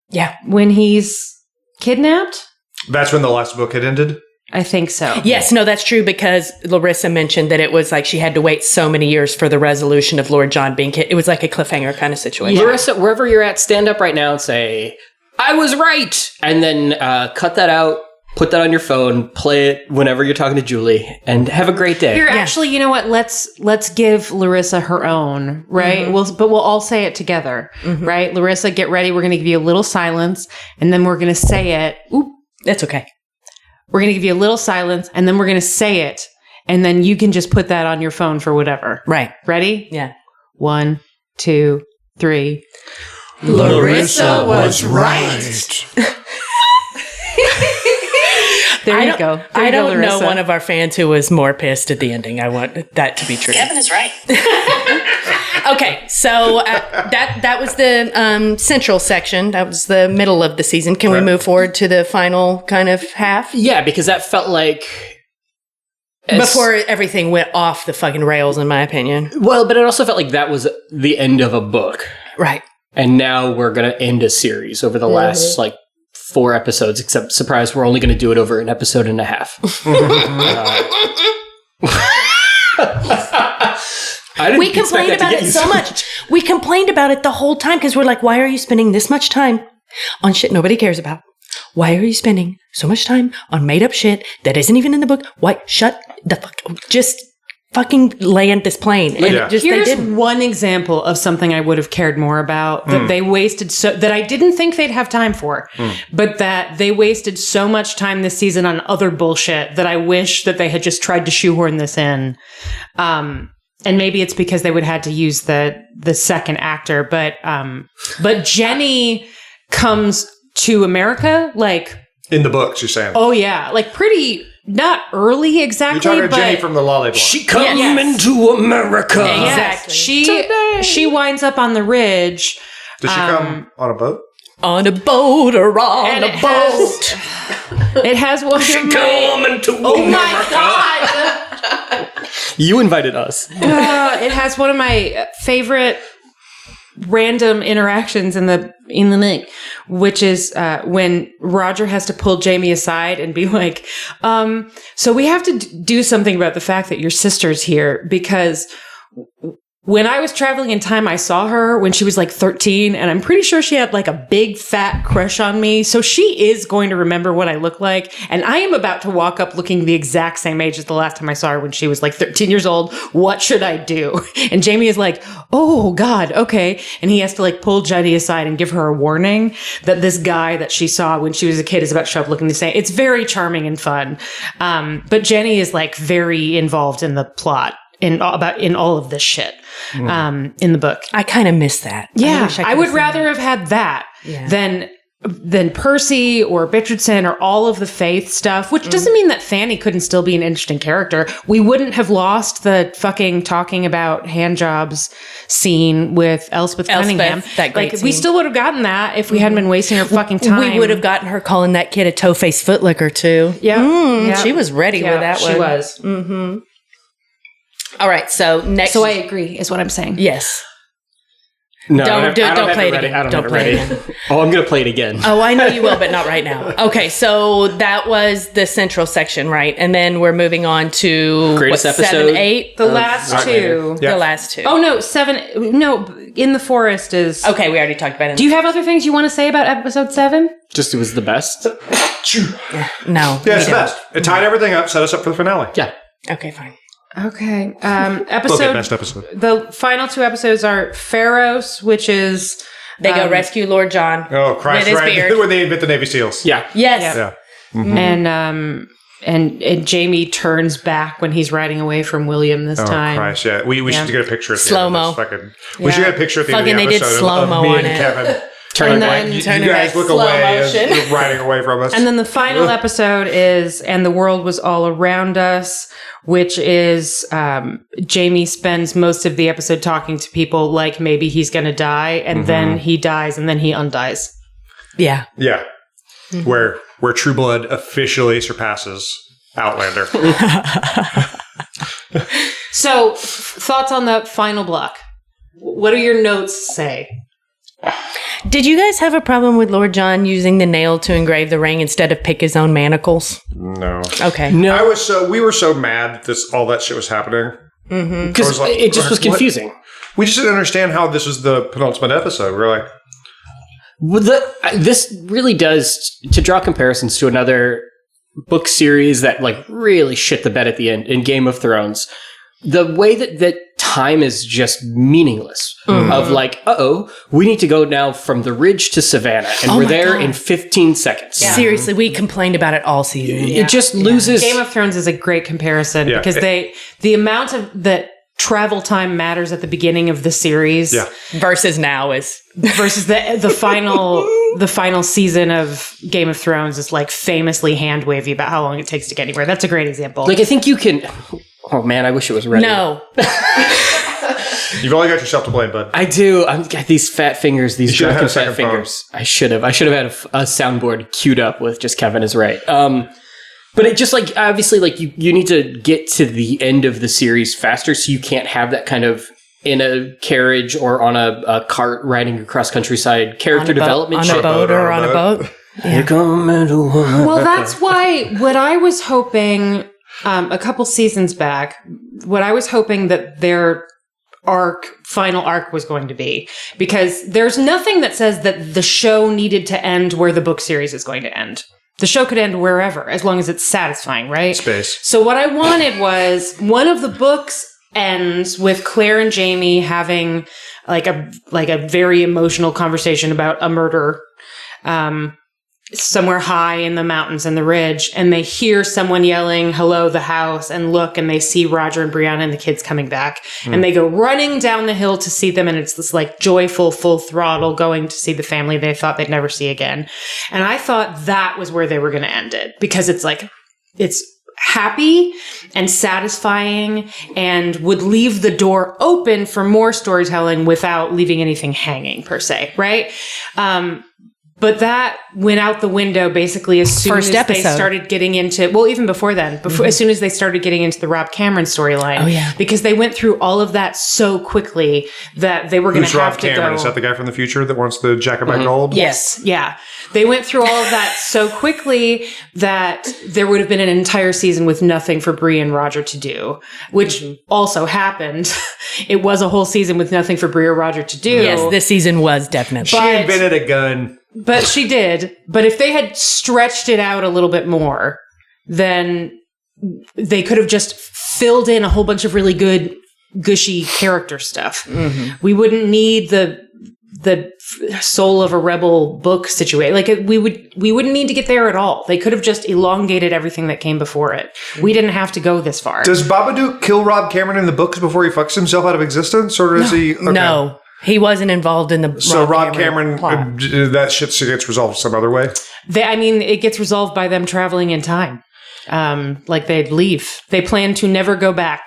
Yeah, when he's kidnapped. That's when the last book had ended. I think so. Yes, no, that's true because Larissa mentioned that it was like she had to wait so many years for the resolution of Lord John being killed. It was like a cliffhanger kind of situation. Larissa, wherever you're at, stand up right now and say, "I was right," and then cut that out. Put that on your phone. Play it whenever you're talking to Julie, and have a great day. Here, actually, you know what? Let's give Larissa her own, right? Mm-hmm. But we'll all say it together, right? Larissa, get ready. We're going to give you a little silence, and then we're going to say it. Oop, That's okay. we're going to give you a little silence, and then we're going to say it, and then you can just put that on your phone for whatever. Right. Ready? Yeah. 1, 2, 3. Larissa was right. There you go. There I you go, don't know Larissa. one of our fans who was more pissed at the ending. I want that to be true. Kevin is right. Okay, so that was the central section. That was the middle of the season. Can we move forward to the final kind of half? Yeah, because that felt like Before everything went off the fucking rails, in my opinion. Well, but it also felt like that was the end of a book, Right. and now we're gonna end a series over the last 4 episodes. Except, surprise, we're only gonna do it over an episode and a half. We complained about it so much. We complained about it the whole time because we're like, why are you spending this much time on shit nobody cares about? Why are you spending so much time on made up shit that isn't even in the book? Why? Shut the fuck. Just fucking land this plane. And Yeah. just, Here's they didn't. one example of something I would have cared more about that they wasted that I didn't think they'd have time for, but that they wasted so much time this season on other bullshit that I wish that they had just tried to shoehorn this in. And maybe it's because they would have had to use the second actor, but Jenny comes to America In the books, you're saying. oh yeah, pretty not early exactly. You're talking but to Jenny from the Lolly Blonde. She come into America. Exactly. She winds up on the ridge. Did she come on a boat? On a boat or on And a it boat. It has one of my... into Oh my god! You invited us. It has one of my favorite random interactions in the book, which is when Roger has to pull Jamie aside and be like, so we have to do something about the fact that your sister's here because when I was traveling in time, I saw her when she was 13, and I'm pretty sure she had a big fat crush on me. So she is going to remember what I look like. And I am about to walk up looking the exact same age as the last time I saw her when she was 13 years old. What should I do? And Jamie is like, oh God, okay. And he has to pull Jenny aside and give her a warning that this guy that she saw when she was a kid is about to show up looking the same. It's very charming and fun. But Jenny is very involved in the plot. In all of this shit in the book. I kind of miss that. Yeah, wish I would rather have had that than Percy or Richardson or all of the Faith stuff, which doesn't mean that Fanny couldn't still be an interesting character. We wouldn't have lost the fucking talking about handjobs scene with Elspeth Cunningham. that great we scene. still would have gotten that if we hadn't been wasting our fucking time. We would have gotten her calling that kid a toe-faced footlicker too. Yeah. She was ready with that one. She was. All right, so next. So I agree, is what I'm saying. Yes. No, Don't play it ready. again. I don't Don't have it play it ready. again. Oh, I'm gonna play it again. Oh, I know you will, but not right now. Okay, so that was the central section, right? And then we're moving on to Greatest episode? 7, 8? The last two. Yeah. The last two. Oh, no, 7. No, In the Forest is... Okay, we already talked about it. Do you have other things you want to say about episode 7? Just it was the best. No. Yeah, it's the best. It tied everything up, set us up for the finale. Yeah. Okay, fine. Okay. Best episode. The final 2 episodes are Pharos, which is... They go rescue Lord John. Oh, Christ, With his right. beard. When they invent the Navy SEALs. Yeah. Yes. Yeah. And Jamie turns back when he's riding away from William this Oh, time. Christ, yeah. We should get a picture at the slow-mo. end of this fucking... We should get a picture at the end Fucking of the they did episode slow-mo of me on and it. Kevin Turn away. You guys look away as you're riding away from us. And then the final episode is, and the world was all around us, which is Jamie spends most of the episode talking to people like maybe he's going to die, and then he dies, and then he undies. Yeah. Yeah. Where True Blood officially surpasses Outlander. So, thoughts on the final block? What do your notes say? Did you guys have a problem with Lord John using the nail to engrave the ring instead of pick his own manacles? No. Okay. No. We were so mad that all that shit was happening. Because it just was confusing. We just didn't understand how this was the penultimate episode. We were like, This really does, to draw comparisons to another book series that like really shit the bed at the end in Game of Thrones, the way that time is just meaningless. Of like, we need to go now from the ridge to Savannah, and we're there in 15 seconds. Yeah. Seriously, we complained about it all season. It just loses. Game of Thrones is a great comparison because the amount of that travel time matters at the beginning of the series Versus now is versus the final season of Game of Thrones is like famously hand wavy about how long it takes to get anywhere. That's a great example. Like, I think you can. Oh man, I wish it was ready. no. you've only got yourself to blame, bud. I do. I've got these fat fingers, these should have drunken had a second fat fingers. I should have had a soundboard queued up with just Kevin is right. But it just like, obviously, like you need to get to the end of the series faster, so you can't have that kind of in a carriage or on a cart riding across countryside character development on a boat or on a boat. Yeah. Well, that's why what I was hoping a couple seasons back, what I was hoping that their final arc was going to be, because there's nothing that says that the show needed to end where the book series is going to end. The show could end wherever, as long as it's satisfying, right? Space. So what I wanted was one of the books ends with Claire and Jamie having like a very emotional conversation about a murder somewhere high in the mountains and the ridge, and they hear someone yelling, "Hello, the house," and look, and they see Roger and Brianna and the kids coming back, and they go running down the hill to see them, and it's this like joyful, full throttle going to see the family they thought they'd never see again. And I thought that was where they were going to end it, because it's like, it's happy and satisfying and would leave the door open for more storytelling without leaving anything hanging per se, right? But that went out the window basically as soon as they started getting into, well, even before then, as soon as they started getting into the Rob Cameron storyline. Oh, yeah. Because they went through all of that so quickly that they were going to have Rob to Cameron? go. Is that the guy from the future that wants the Jacobite gold? Yes. Yeah. They went through all of that so quickly that there would have been an entire season with nothing for Bree and Roger to do, which also happened. It was a whole season with nothing for Bree or Roger to do. Yes, this season was definitely. She invented a gun. But she did. But if they had stretched it out a little bit more, then they could have just filled in a whole bunch of really good, gushy character stuff. We wouldn't need the soul of a rebel book situation. Like we wouldn't need to get there at all. They could have just elongated everything that came before it. We didn't have to go this far. Does Babadook kill Rob Cameron in the books before he fucks himself out of existence, or is he? Okay. No. He wasn't involved in the So Rob Cameron plot. that shit gets resolved some other way. It gets resolved by them traveling in time. Like they'd leave. They plan to never go back.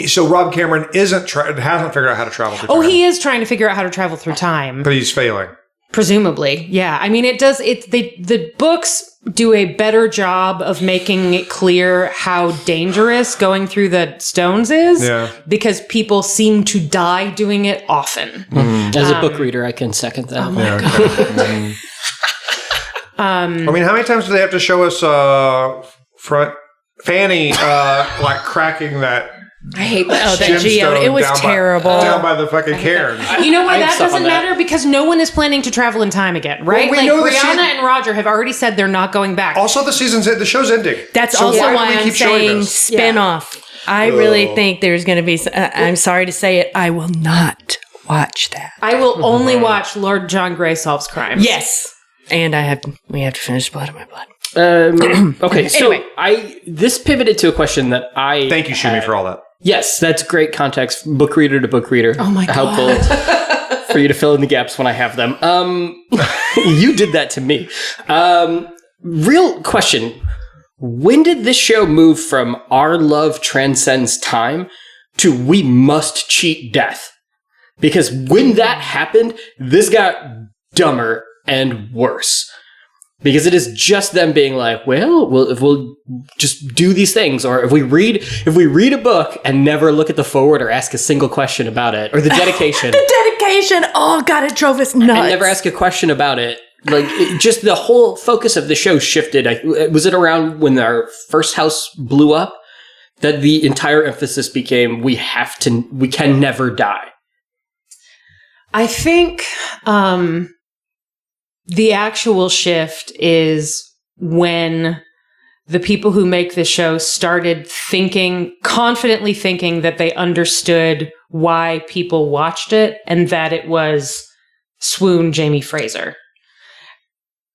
So Rob Cameron hasn't figured out how to travel through time. He is trying to figure out how to travel through time. But he's failing. Presumably, yeah. I mean, the books do a better job of making it clear how dangerous going through the stones is, because people seem to die doing it often. As a book reader, I can second that. Oh my God. I mean, how many times do they have to show us Fanny like cracking that? I hate that. That geode. It was terrible. Down by the fucking cairn. You know why that doesn't matter? Because no one is planning to travel in time again, right? Well, we know Brianna and Roger have already said they're not going back. Also, the show's ending. That's so also why why do we I'm keep showing saying this? spin-off. I really think there's going to be... I'm sorry to say it. I will not watch that. I will only watch Lord John Grey Solves Crimes. Yes. And we have to finish Blood of My Blood. Okay, so anyway. This pivoted to a question that I Thank you, Shumi, for all that. Yes, that's great context, book reader to book reader. Oh my God. Helpful for for you to fill in the gaps when I have them. You did that to me. Real question. When did this show move from our love transcends time to we must cheat death? Because when that happened, this got dumber and worse. Because it is just them being like, well, if we'll just do these things, or if we read a book and never look at the forward or ask a single question about it, or the dedication. The dedication! Oh, God, it drove us nuts. And never ask a question about it. Like, just the whole focus of the show shifted. Was it around when our first house blew up that the entire emphasis became, we can never die? I think the actual shift is when the people who make the show started confidently thinking that they understood why people watched it and that it was swoon Jamie Fraser.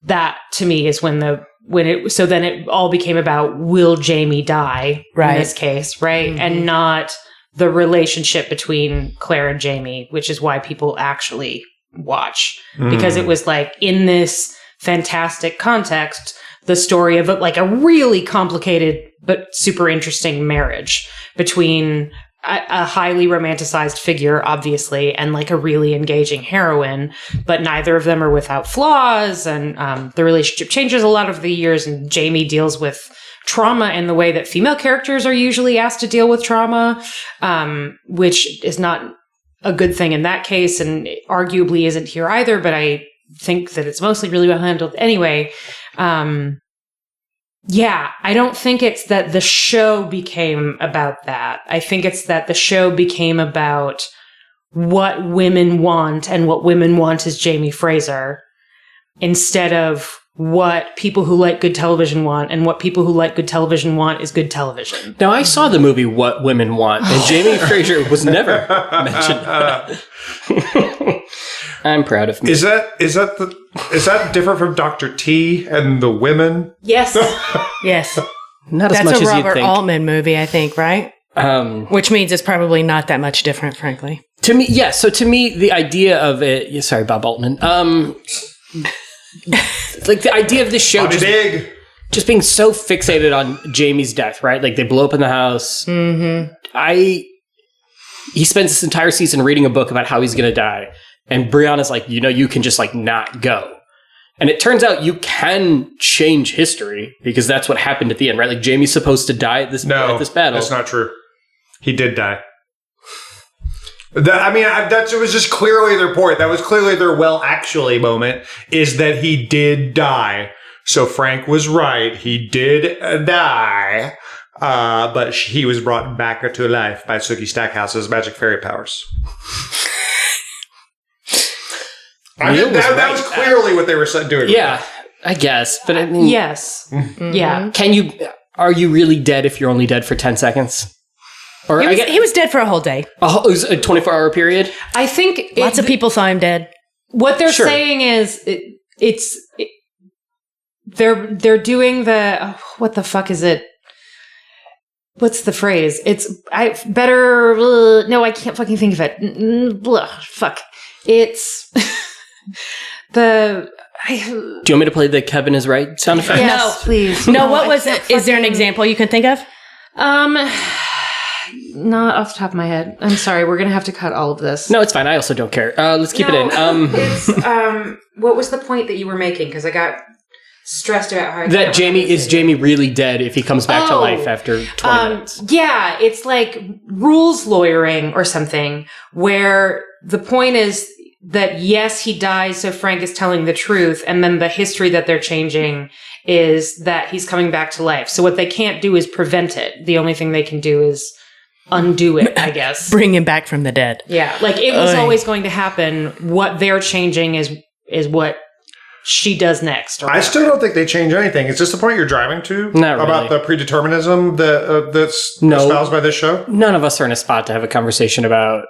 That to me is so then it all became about, will Jamie die in this case, right? Mm-hmm. And not the relationship between Claire and Jamie, which is why people actually watch. Because it was like, in this fantastic context, the story of like a really complicated but super interesting marriage between a highly romanticized figure, obviously, and like a really engaging heroine, but neither of them are without flaws. And the relationship changes a lot over the years, and Jamie deals with trauma in the way that female characters are usually asked to deal with trauma, which is not a good thing in that case, and arguably isn't here either, but I think that it's mostly really well handled anyway. I don't think it's that the show became about that. I think it's that the show became about what women want, and what women want is Jamie Fraser, instead of what people who like good television want, and what people who like good television want is good television. Now, I saw the movie What Women Want, and Jamie Fraser was never mentioned. I'm proud of me. Is that different from Dr. T and the women? Yes. Yes. Not as much as you'd think. That's a Robert Altman movie, I think, right? Which means it's probably not that much different, frankly. To me, yeah. So to me, the idea of it... Sorry, Bob Altman. Like the idea of this show just being so fixated on Jamie's death, right? Like they blow up in the house. Mm-hmm. He spends this entire season reading a book about how he's going to die. And Brianna's like, you can just like not go. And it turns out you can change history, because that's what happened at the end, right? Like Jamie's supposed to die at this battle. That's not true. He did die. That was just clearly their point. That was clearly their actually moment, is that he did die. So Frank was right. He did die. But he was brought back to life by Sookie Stackhouse's magic fairy powers. That was clearly what they were doing. Yeah, I guess. But I mean... Yes. Mm-hmm. Yeah. Are you really dead if you're only dead for 10 seconons? Or he was dead for a whole day. It was a 24-hour period? I think... Lots of people saw him dead. What they're saying is they're doing the... what the fuck is it? What's the phrase? I can't fucking think of it. Fuck. It's... Do you want me to play the Kevin is right sound effect? Yes, no, please. No, what was it? Is there an example you can think of? Not off the top of my head. I'm sorry. We're going to have to cut all of this. No, it's fine. I also don't care. Let's keep it in. What was the point that you were making? Because I got stressed about how Jamie really dead if he comes back to life after 20 minutes? Yeah, it's like rules lawyering or something, where the point is that yes, he dies, so Frank is telling the truth, and then the history that they're changing is that he's coming back to life. So what they can't do is prevent it. The only thing they can do is undo it, I guess. Bring him back from the dead. Yeah, like it was always going to happen. What they're changing is what she does next. I still don't think they change anything. Is this the point you're driving to? Not really. About the predeterminism that's espoused by this show? None of us are in a spot to have a conversation about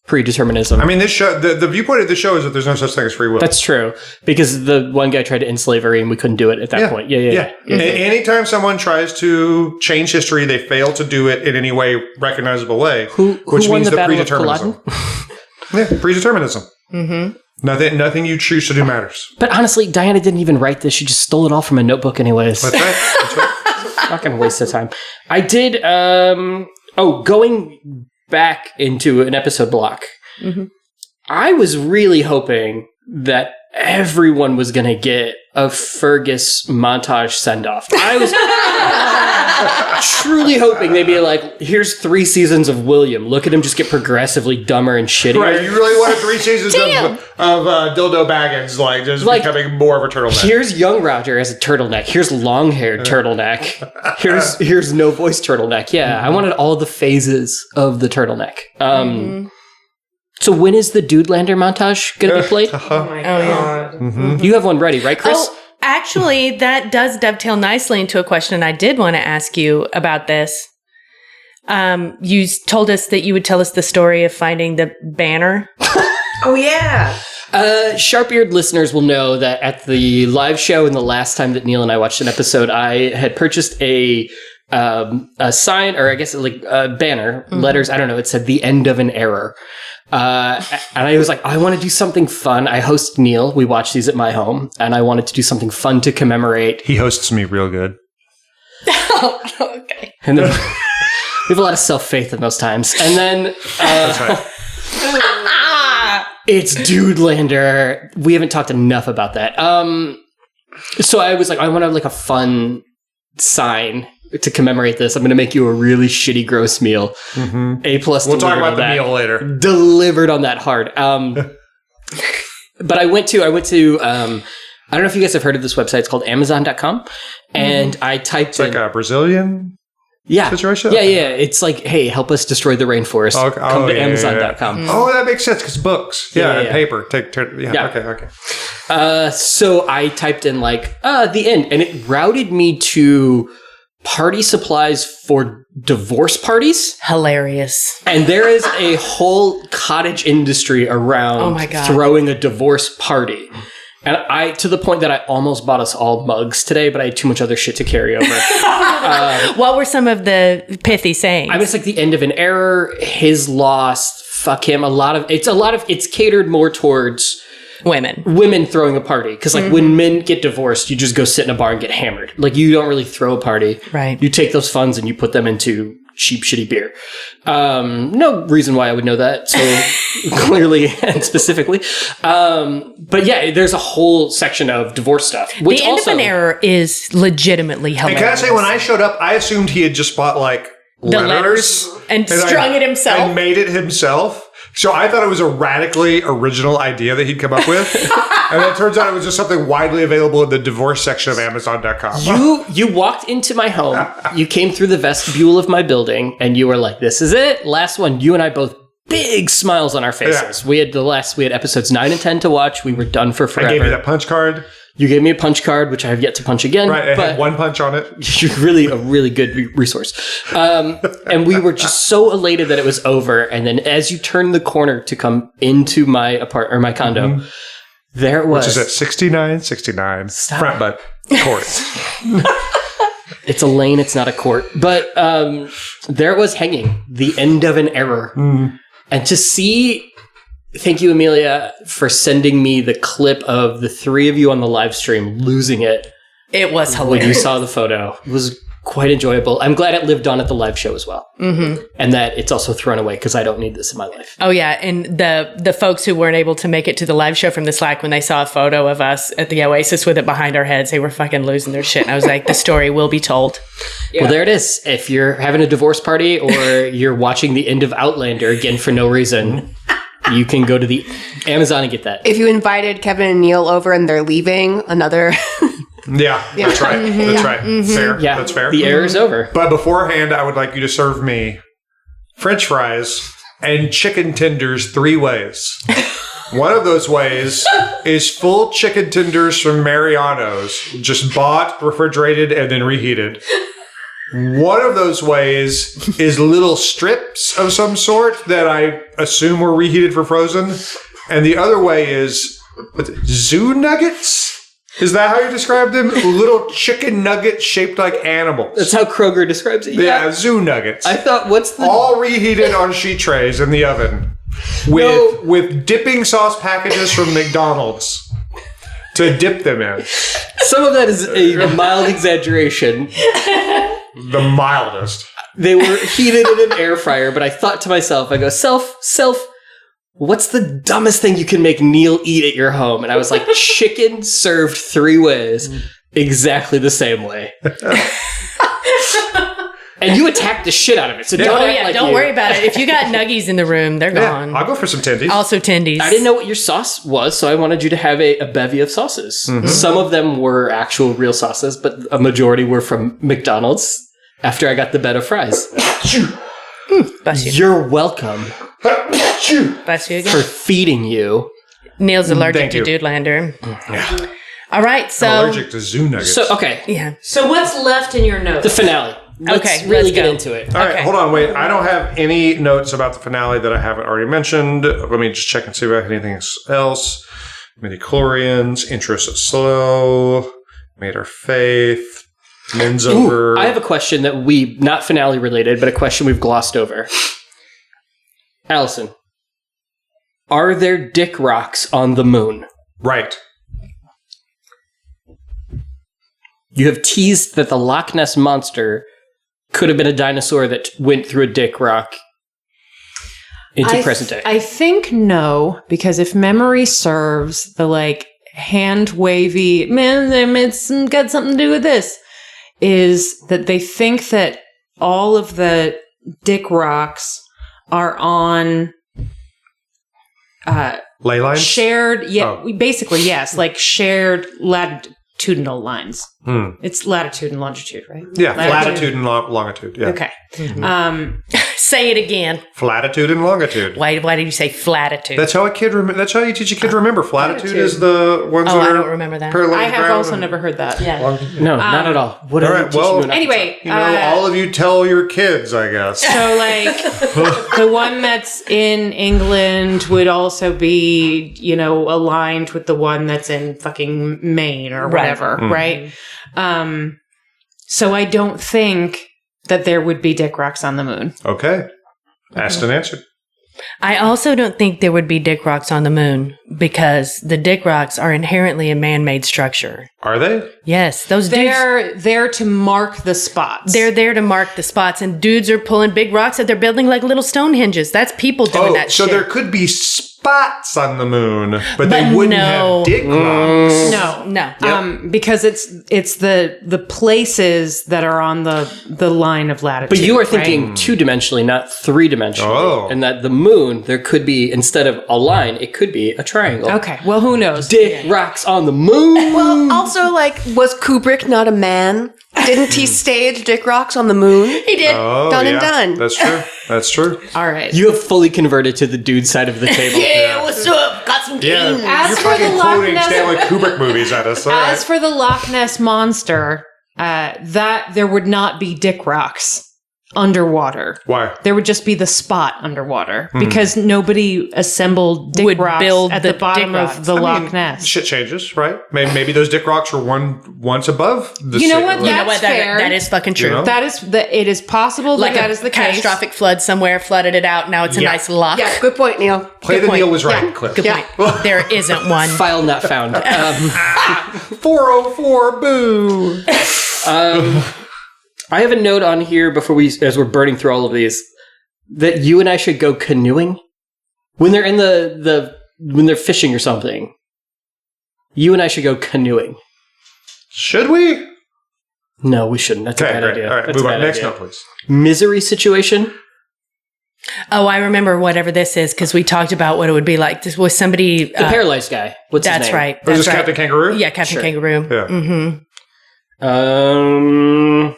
predeterminism. I mean, this show, the viewpoint of the show is that there's no such thing as free will. That's true, because the one guy tried to end slavery and we couldn't do it at that point. Yeah. Anytime someone tries to change history, they fail to do it in any way recognizable way, who which won means the the Battle of predeterminism. Yeah, predeterminism. Mm-hmm. Nothing you choose to do matters. But honestly, Diana didn't even write this. She just stole it all from a notebook anyways. That's right. Not going to waste the time. I did, going back into an episode block. Mm-hmm. I was really hoping that everyone was going to get a Fergus montage send-off. I was truly hoping they'd be like, here's 3 seasons of William. Look at him just get progressively dumber and shittier. Right, you really wanted 3 seasons of Dildo Baggins, just becoming more of a turtleneck. Here's young Roger as a turtleneck. Here's long-haired turtleneck. Here's no-voice turtleneck. Yeah, I wanted all the phases of the turtleneck. So when is the Dudelander montage going to be played? Oh my God. Mm-hmm. You have one ready, right, Chris? Oh, actually, that does dovetail nicely into a question I did want to ask you about this. You told us that you would tell us the story of finding the banner. Oh, yeah. Sharp-eared listeners will know that at the live show and the last time that Neal and I watched an episode, I had purchased a sign, or I guess a banner, letters, I don't know, it said the end of an error. And I was like, I want to do something fun. I host Neal. We watch these at my home, and I wanted to do something fun to commemorate. He hosts me real good. Oh, okay. And then we have a lot of self-faith in those times. And then That's right. it's Dudelander. We haven't talked enough about that. So I was like, I want to a fun sign to commemorate this. I'm going to make you a really shitty, gross meal. Mm-hmm. A+. We'll talk about the meal later. Delivered on that hard. But I went to. I don't know if you guys have heard of this website. It's called Amazon.com, and I typed it's like a Brazilian situation. Yeah. It's like, hey, help us destroy the rainforest. Come to Amazon.com. Oh, that makes sense because books. And paper. Okay. So I typed in the end, and it routed me to party supplies for divorce parties. Hilarious. And there is a whole cottage industry around throwing a divorce party. And to the point that I almost bought us all mugs today, but I had too much other shit to carry over. What were some of the pithy sayings? I mean, it's the end of an error, his loss, fuck him. It's catered more towards women throwing a party, because when men get divorced, you just go sit in a bar and get hammered. You don't really throw a party, right? You take those funds and you put them into cheap shitty beer. No reason why I would know that so clearly and specifically, but yeah, there's a whole section of divorce stuff, which the end of an error is legitimately hilarious. And can I say, when I showed up, I assumed he had just bought the letters and strung it himself and made it himself. So I thought it was a radically original idea that he'd come up with. And it turns out it was just something widely available in the divorce section of Amazon.com. You walked into my home, you came through the vestibule of my building, and you were like, this is it. Last one. You and I both big smiles on our faces. Yeah. We had episodes 9 and 10 to watch. We were done for forever. I gave you that punch card. You gave me a punch card, which I have yet to punch again. Right, it had one punch on it. You're really a really good resource. And we were just so elated that it was over. And then as you turned the corner to come into my my condo, there it was. Which is at 6969 front butt court. It's a lane, it's not a court. But there it was hanging, the end of an error. And to see... Thank you, Amelia, for sending me the clip of the 3 of you on the live stream losing it. It was hilarious. When you saw the photo. It was quite enjoyable. I'm glad it lived on at the live show as well. Mm-hmm. And that it's also thrown away, because I don't need this in my life. Oh, yeah. And the folks who weren't able to make it to the live show from the Slack, when they saw a photo of us at the Oasis with it behind our heads, they were fucking losing their shit. And I was like, the story will be told. Yeah. Well, there it is. If you're having a divorce party or you're watching the end of Outlander again for no reason... You can go to the Amazon and get that. If you invited Kevin and Neal over and they're leaving, another... yeah, that's right. That's right. Fair. Yeah, that's fair. The error is over. But beforehand, I would like you to serve me French fries and chicken tenders 3 ways. One of those ways is full chicken tenders from Mariano's, just bought, refrigerated, and then reheated. One of those ways is little strips of some sort that I assume were reheated for frozen. And the other way is zoo nuggets? Is that how you describe them? Little chicken nuggets shaped like animals. That's how Kroger describes it. Yeah, zoo nuggets. I thought, all reheated on sheet trays in the oven. with dipping sauce packages from McDonald's to dip them in. Some of that is a mild exaggeration. The mildest. They were heated in an air fryer, but I thought to myself, I go, self, what's the dumbest thing you can make Neal eat at your home? And I was like, chicken served 3 ways, exactly the same way. And you attacked the shit out of it, so don't act like don't worry about it. If you got nuggies in the room, they're gone. I'll go for some tendies. Also tendies. I didn't know what your sauce was, so I wanted you to have a bevy of sauces. Mm-hmm. Some of them were actual real sauces, but a majority were from McDonald's after I got the bed of fries. Bless you. You're welcome. Bless you again. For feeding you. Neal's allergic to Dudelander. Yeah. All right, so... I'm allergic to zoo nuggets. So, okay. Yeah. So what's left in your notes? The finale. Let's really get into it. All right, hold on, wait. I don't have any notes about the finale that I haven't already mentioned. Let me just check and see if I have anything else. Midichlorians, interest slow, made our faith, men's over. I have a question that not finale related, but a question we've glossed over. Allison, are there dick rocks on the moon? Right. You have teased that the Loch Ness Monster could have been a dinosaur that went through a dick rock into present day. I think no, because if memory serves, the hand wavy, man, it's got something to do with this, is that they think that all of the dick rocks are on ley lines? Shared, basically, yes, shared latitudinal lines. It's latitude and longitude, right? Yeah, latitude and longitude. Yeah. Okay. Mm-hmm. Say it again. Flatitude and longitude. Why did you say flatitude? That's how that's how you teach a kid to remember. Flatitude is the ones that I are don't remember that. I have also never heard that. Yeah. No, not at all. All right, well, anyway, all of you tell your kids, I guess. So, the one that's in England would also be, aligned with the one that's in fucking Maine or whatever, right? So I don't think that there would be dick rocks on the moon. Okay. Asked and answered. I also don't think there would be dick rocks on the moon because the dick rocks are inherently a man-made structure. Are they? Yes, those dudes. They're there to mark the spots. They're there to mark the spots, and dudes are pulling big rocks that they're building like little Stonehenges. That's people doing that so shit. there could be spots on the moon, but they wouldn't have dick rocks. No. Because it's the places that are on the line of latitude. But you are thinking 2-dimensionally, not 3-dimensionally. Oh. And that the moon, there could be, instead of a line, it could be a triangle. Okay, well, who knows? Dick rocks on the moon. Well, also, was Kubrick not a man? Didn't he stage Dick Rocks on the moon? He did. Oh, Done and done. That's true. That's true. All right. You have fully converted to the dude side of the table. Yeah, what's up? Got some games. As You're for fucking the Loch quoting Ness- Stanley Kubrick movies at us. All right. As for the Loch Ness Monster, that there would not be dick rocks underwater. Why? There would just be the spot underwater because nobody assembled dick Would rocks build at the the bottom dick of rocks. the I Loch mean, Ness. Shit changes, right? Maybe those dick rocks were once above the You know shit. what? You know what? That's fair. That is fucking true. You know? That is it is possible Like that a is the case. catastrophic flood somewhere flooded it out. Now it's a Yeah. nice lock. Yeah, good point, Neal. Play Good the point. Neal was right Yeah. clip. Good point. There isn't one. File not found. 404 boo. I have a note on here as we're burning through all of these, that you and I should go canoeing when they're in when they're fishing or something. You and I should go canoeing. Should we? No, we shouldn't. That's a bad great. idea. All right, That's move a on. bad Next idea. note, please. Misery situation. Oh, I remember whatever this is because we talked about what it would be like. This was somebody. The paralyzed guy. What's his That's name? right. Was That's this right. Captain Kangaroo? Yeah, Captain Sure. Kangaroo. Yeah. Mm-hmm.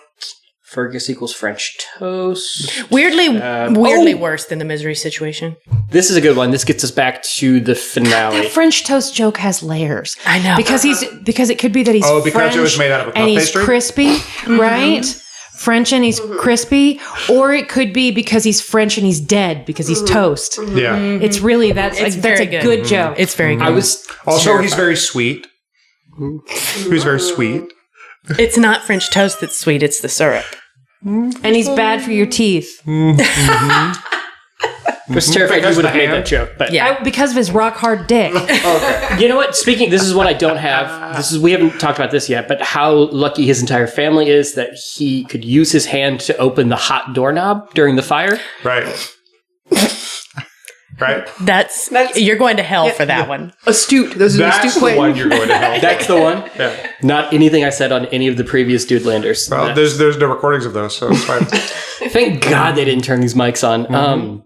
Fergus equals French toast. Weirdly worse than the misery situation. This is a good one. This gets us back to the finale. That French toast joke has layers. I know. Because it could be that he's Oh, because French it was made out of a puff and he's pastry? crispy, right? French and he's crispy, or it could be because he's French and he's dead because he's toast. Yeah. It's really that's It's that's very a good. good joke. It's very good. I was Also, terrified. he's very sweet. He's very sweet. It's not French toast that's sweet. It's the syrup. and he's bad for your teeth. I was terrified you would have made that joke, but Because of his rock hard dick. you know what? Speaking, this is what I don't have. We haven't talked about this yet, but how lucky his entire family is that he could use his hand to open the hot doorknob during the fire. Right. Right. That's you're going to hell for that one. Astute. Those are That's astute the one you're going to hell. That's the one. Yeah. Not anything I said on any of the previous Dudelanders. Well, there's no recordings of those, so it's fine. Thank God they didn't turn these mics on.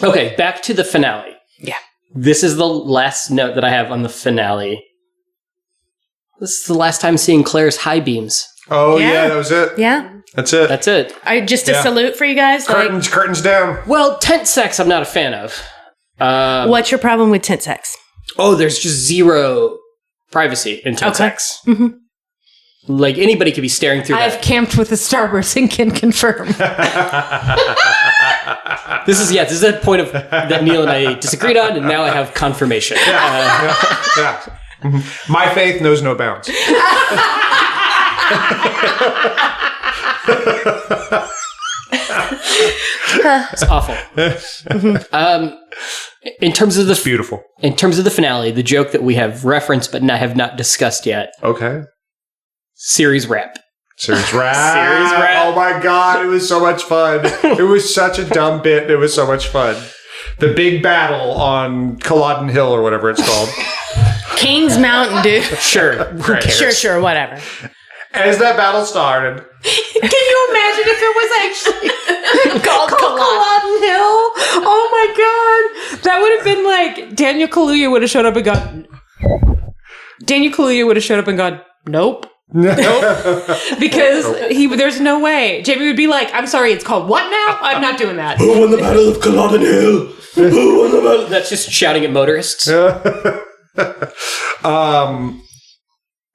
Okay, back to the finale. Yeah. This is the last note that I have on the finale. This is the last time seeing Claire's high beams. Oh, Yeah. yeah, that was it. Yeah. That's it. That's it. I just a salute for you guys. Curtains down. Well, tent sex I'm not a fan of. What's your problem with tent sex? Oh, there's just zero privacy in tent sex. Mm-hmm. Like, anybody could be staring through I've that. camped with the Starbirds and can confirm. This is a point of that Neal and I disagreed on, and now I have confirmation. Yeah. Mhm. My faith knows no bounds. It's awful. In terms of the Beautiful. In terms of the finale, the joke that we have referenced but have not discussed yet, Okay. series wrap. Series wrap. Series wrap. Oh my God, it was so much fun. It was such a dumb bit. It was so much fun. The big battle on Culloden Hill or whatever it's called. King's Mountain, dude. Sure. Who cares? Sure, whatever. As that battle started, Can you imagine if it was actually called Culloden Hill? Oh my God. That would have been like Daniel Kaluuya would have showed up and gone. Nope. Because there's no way. Jamie would be like, I'm sorry, it's called what now? I'm not doing that. Who won the Battle of Culloden Hill? Who won the battle? That's just shouting at motorists.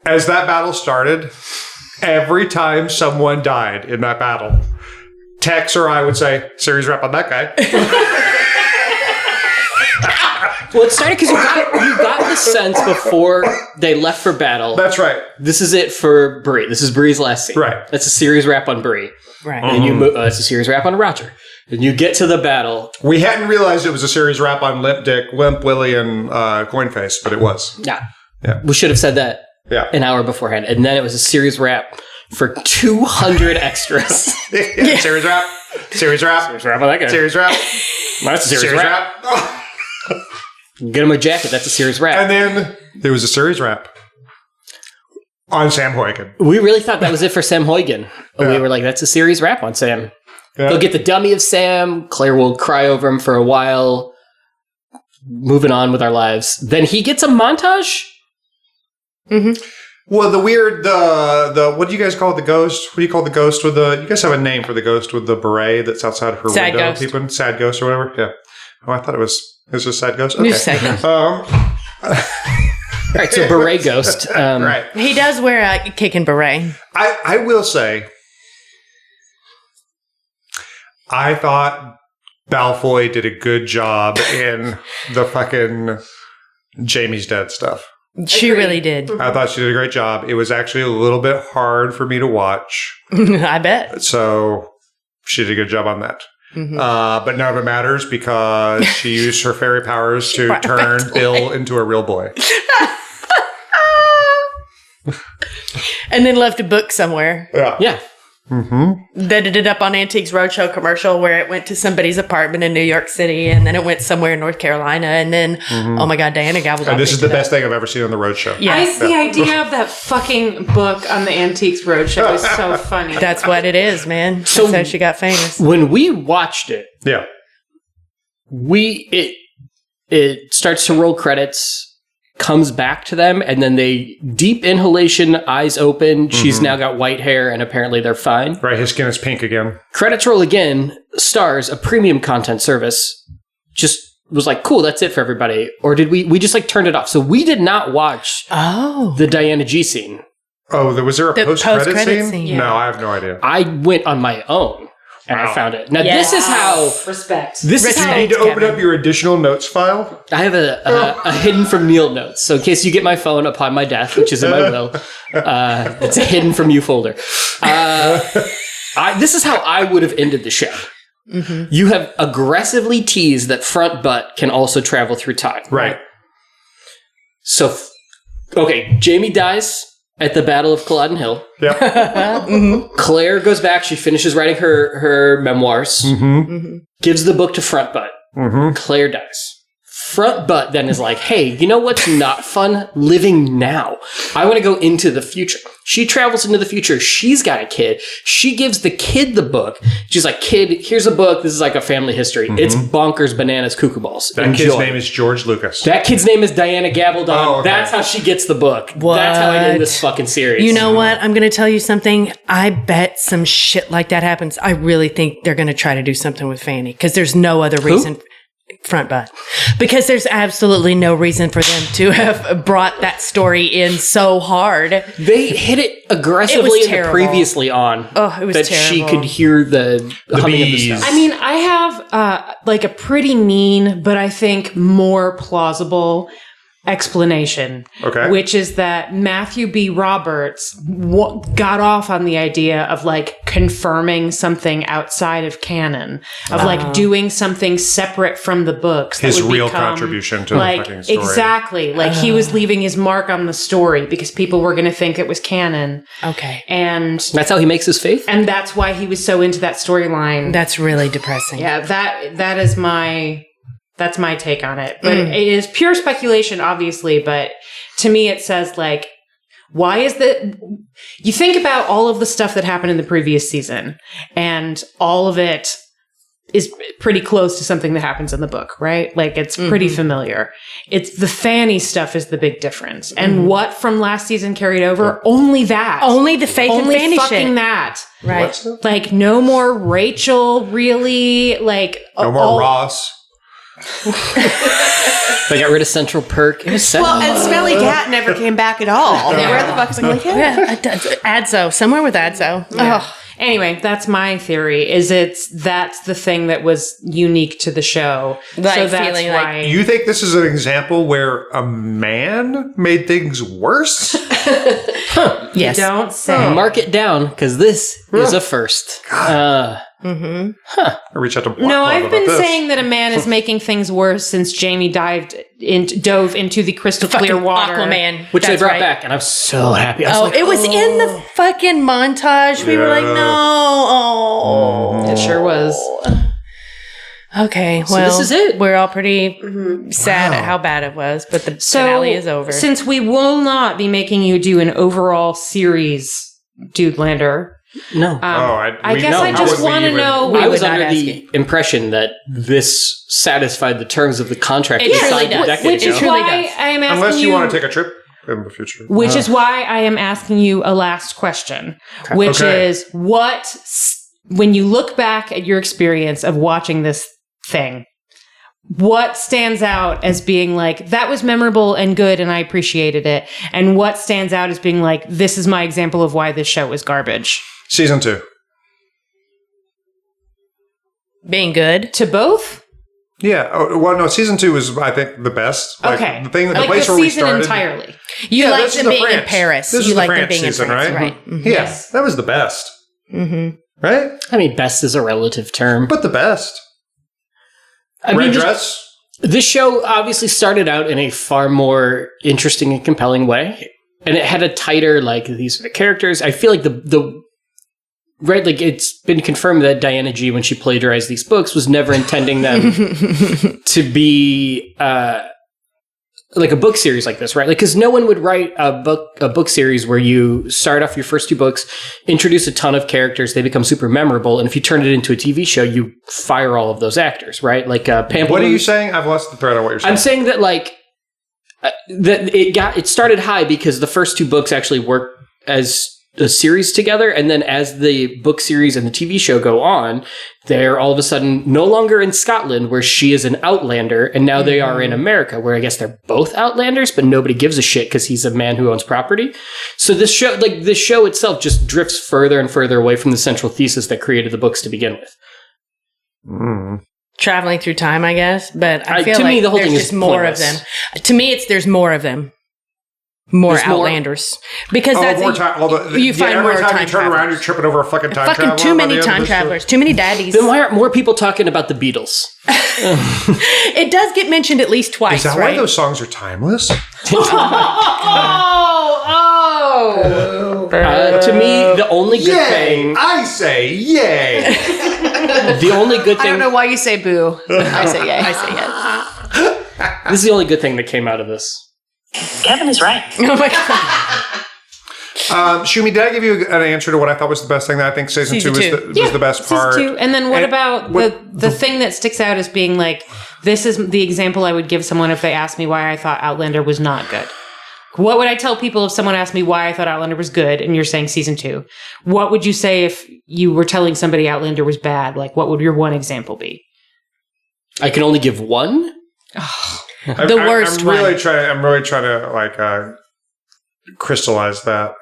As that battle started, every time someone died in that battle, Tex or I would say, series wrap on that guy. Well, it started because you got the sense before they left for battle. That's right. This is it for Bree. This is Bree's last scene. Right. That's a series wrap on Bree. Right. And you move. It's a series wrap on Roger. And you get to the battle. We hadn't realized it was a series wrap on Limp Dick, Limp Willie, and Coinface, but it was. Yeah. Yeah. We should have said that an Yeah. hour beforehand. And then it was a series wrap for 200 extras. Series wrap. Series wrap. Series wrap on that guy. Series wrap. That's a series wrap. wrap. Get him a jacket. That's a series wrap. And then there was a series wrap on Sam Huygens. We really thought that was it for Sam Huygens. We were like, that's a series wrap on Sam. Yeah. They'll get the dummy of Sam. Claire will cry over him for a while. Moving on with our lives. Then he gets a montage. Mm-hmm. Well, the weird, the what do you guys call it? The ghost? What do you call the ghost with the? You guys have a name for the ghost with the beret that's outside her Sad window. ghost. Peeping? Sad ghost or whatever. Yeah. Oh, I thought it was a sad ghost. Okay. Just sad ghost. All right, so Beret Ghost. Right. He does wear a kicking beret. I will say, I thought Balfoy did a good job in the fucking Jamie's dead stuff. She really did. I thought she did a great job. It was actually a little bit hard for me to watch. I bet. So she did a good job on that. Mm-hmm. But none of it matters because she used her fairy powers to turn Bill into a real boy. And then left a book somewhere. Yeah. That ended up on Antiques Roadshow commercial where it went to somebody's apartment in New York City and then it went somewhere in North Carolina and then, oh my God, Diana gobbled And up this is into the best that. thing I've ever seen on the Roadshow. Yes. The idea of that fucking book on the Antiques Roadshow is so funny. That's what it is, man. So- That's how she got famous. When we watched it, Yeah. it starts to roll credits, comes back to them, and then they deep inhalation, eyes open. She's now got white hair, and apparently they're fine. Right. His skin is pink again. Credits roll again. Stars, a premium content service, just was like, cool, that's it for everybody. Or did we just like turned it off? So we did not watch Oh. the Diana G scene. Oh, was there a The post-credit post-credit scene? scene, yeah. No, I have no idea. I went on my own and I Wow. found it. Now Yes. this is how Respect. this is Respect. how You need to open Kevin. up your additional notes file. I have a hidden from Neal notes. So in case you get my phone upon my death, which is in my will, it's a hidden from you folder. This is how I would have ended the show. You have aggressively teased that front butt can also travel through time. Right. So, okay, Jamie dies at the Battle of Culloden Hill. Yep. Claire goes back. She finishes writing her memoirs. Gives the book to front butt. Claire dies. Front butt then is like, hey, you know what's not fun? Living now. I want to go into the future. She travels into the future. She's got a kid. She gives the kid the book. She's like, kid, here's a book. This is like a family history. It's bonkers, bananas, cuckoo balls. That kid's name is George Lucas. That kid's name is Diana Gabaldon. Oh, okay. That's how she gets the book. What? That's how I end this fucking series. You know what? I'm going to tell you something. I bet some shit like that happens. I really think they're going to try to do something with Fanny because there's no other reason. Front butt. Because there's absolutely no reason for them to have brought that story in so hard. They hit it aggressively in the previously on. Oh, it was that terrible. she could hear the humming bees. of the stars. I mean, I have like a pretty mean, but I think more plausible explanation. Okay. Which is that Matthew B. Roberts got off on the idea of like confirming something outside of canon, of like doing something separate from the books. His that would real become, contribution to like, the fucking story. Exactly. Like he was leaving his mark on the story because people were going to think it was canon. Okay. And that's how he makes his faith? And that's why he was so into that storyline. That's really depressing. Yeah, that is that's my take on it. But it is pure speculation, obviously. But to me, it says, like, why is that? You think about all of the stuff that happened in the previous season, and all of it is pretty close to something that happens in the book, right? Like, it's pretty familiar. It's the Fanny stuff is the big difference. And what from last season carried over? Only that. Only the Faith and Fanny fucking shit. that. Right. Like, no more Rachel, really. Like, No more Ross. They got rid of Central Perk. It was sad. Well, and Smelly Cat never came back at all. Where the fuck's Smelly Cat? Adzo. Somewhere with Adzo. Yeah. Oh. Anyway, that's my theory. That's the thing that was unique to the show. Like, so that's feeling why. You think this is an example where a man made things worse? Yes. Don't say. Mark it down, because this is a first. I reach out to Block No, Club I've about been this. saying that a man is making things worse since Jamie dove into the crystal clear Fucking water. Aquaman. Which they That's brought right. back, and I'm so happy. I was Oh, like, it was in the fucking montage. We were like, Yeah. no. Oh. It sure was. Okay, So well, this is it. We're all pretty sad at how bad it was, but the finale is over. Since we will not be making you do an overall series, Dudelander, no. I guess I just want to know. I was would not under ask the impression that this satisfied the terms of the contract. It we truly signed a does. decade Which ago. is truly why does. I am asking Unless you want to take a trip in the future. Which is why I am asking you a last question, which Okay. is when you look back at your experience of watching this thing, what stands out as being like, that was memorable and good and I appreciated it? And what stands out as being like, this is my example of why this show is garbage? Season 2. Being good. To both? Yeah. Oh, well, no, season 2 is, I think, the best. Like, Okay. The thing, the Like place the where we season started. entirely. You Yeah, like this is them the being in France. Paris. This You is like the them France being season, in France, right? right? Mhm. Yeah, that was the best. Right? I mean, best is a relative term. But the best. I Red mean, dress. this show obviously started out in a far more interesting and compelling way. And it had a tighter, like, these are the characters. I feel like right, like, it's been confirmed that Diana G, when she plagiarized these books, was never intending them to be like a book series like this, right? Like, because no one would write a book series where you start off your first 2 books, introduce a ton of characters, they become super memorable, and if you turn it into a TV show, you fire all of those actors, right? Like, Pamela. What are you saying? I've lost the thread on what you're saying. I'm saying that, like, that it started high because the first 2 books actually work as a series together, and then as the book series and the TV show go on, they're all of a sudden no longer in Scotland, where she is an Outlander, and now they are in America, where I guess they're both Outlanders, but nobody gives a shit because he's a man who owns property. So this show itself just drifts further and further away from the central thesis that created the books to begin with. Traveling through time, I guess, but I feel to like me, the whole there's thing is just more of them. pointless. To me, there's more of them. More There's more? Outlanders. Because Oh, that's more time. you find every more time time you turn around, travelers. you're tripping over a fucking time traveler. Fucking too by the many end of time the show. travelers. Too many daddies. Then why aren't more people talking about the Beatles? It does get mentioned at least twice, Is that right? why those songs are timeless? To me, the only good thing. I say yay! The only good I don't thing. know why you say boo. I say yay. I say yes. This is the only good thing that came out of this. Kevin is right. Oh my god. Shumi, did I give you an answer to what I thought was the best thing? That I think season two was the best part. Season 2. And then what And about the thing that sticks out as being like, this is the example I would give someone if they asked me why I thought Outlander was not good. What would I tell people if someone asked me why I thought Outlander was good and you're saying season 2? What would you say if you were telling somebody Outlander was bad? Like, what would your one example be? I can only give one. The worst I'm one. really trying to like crystallize that.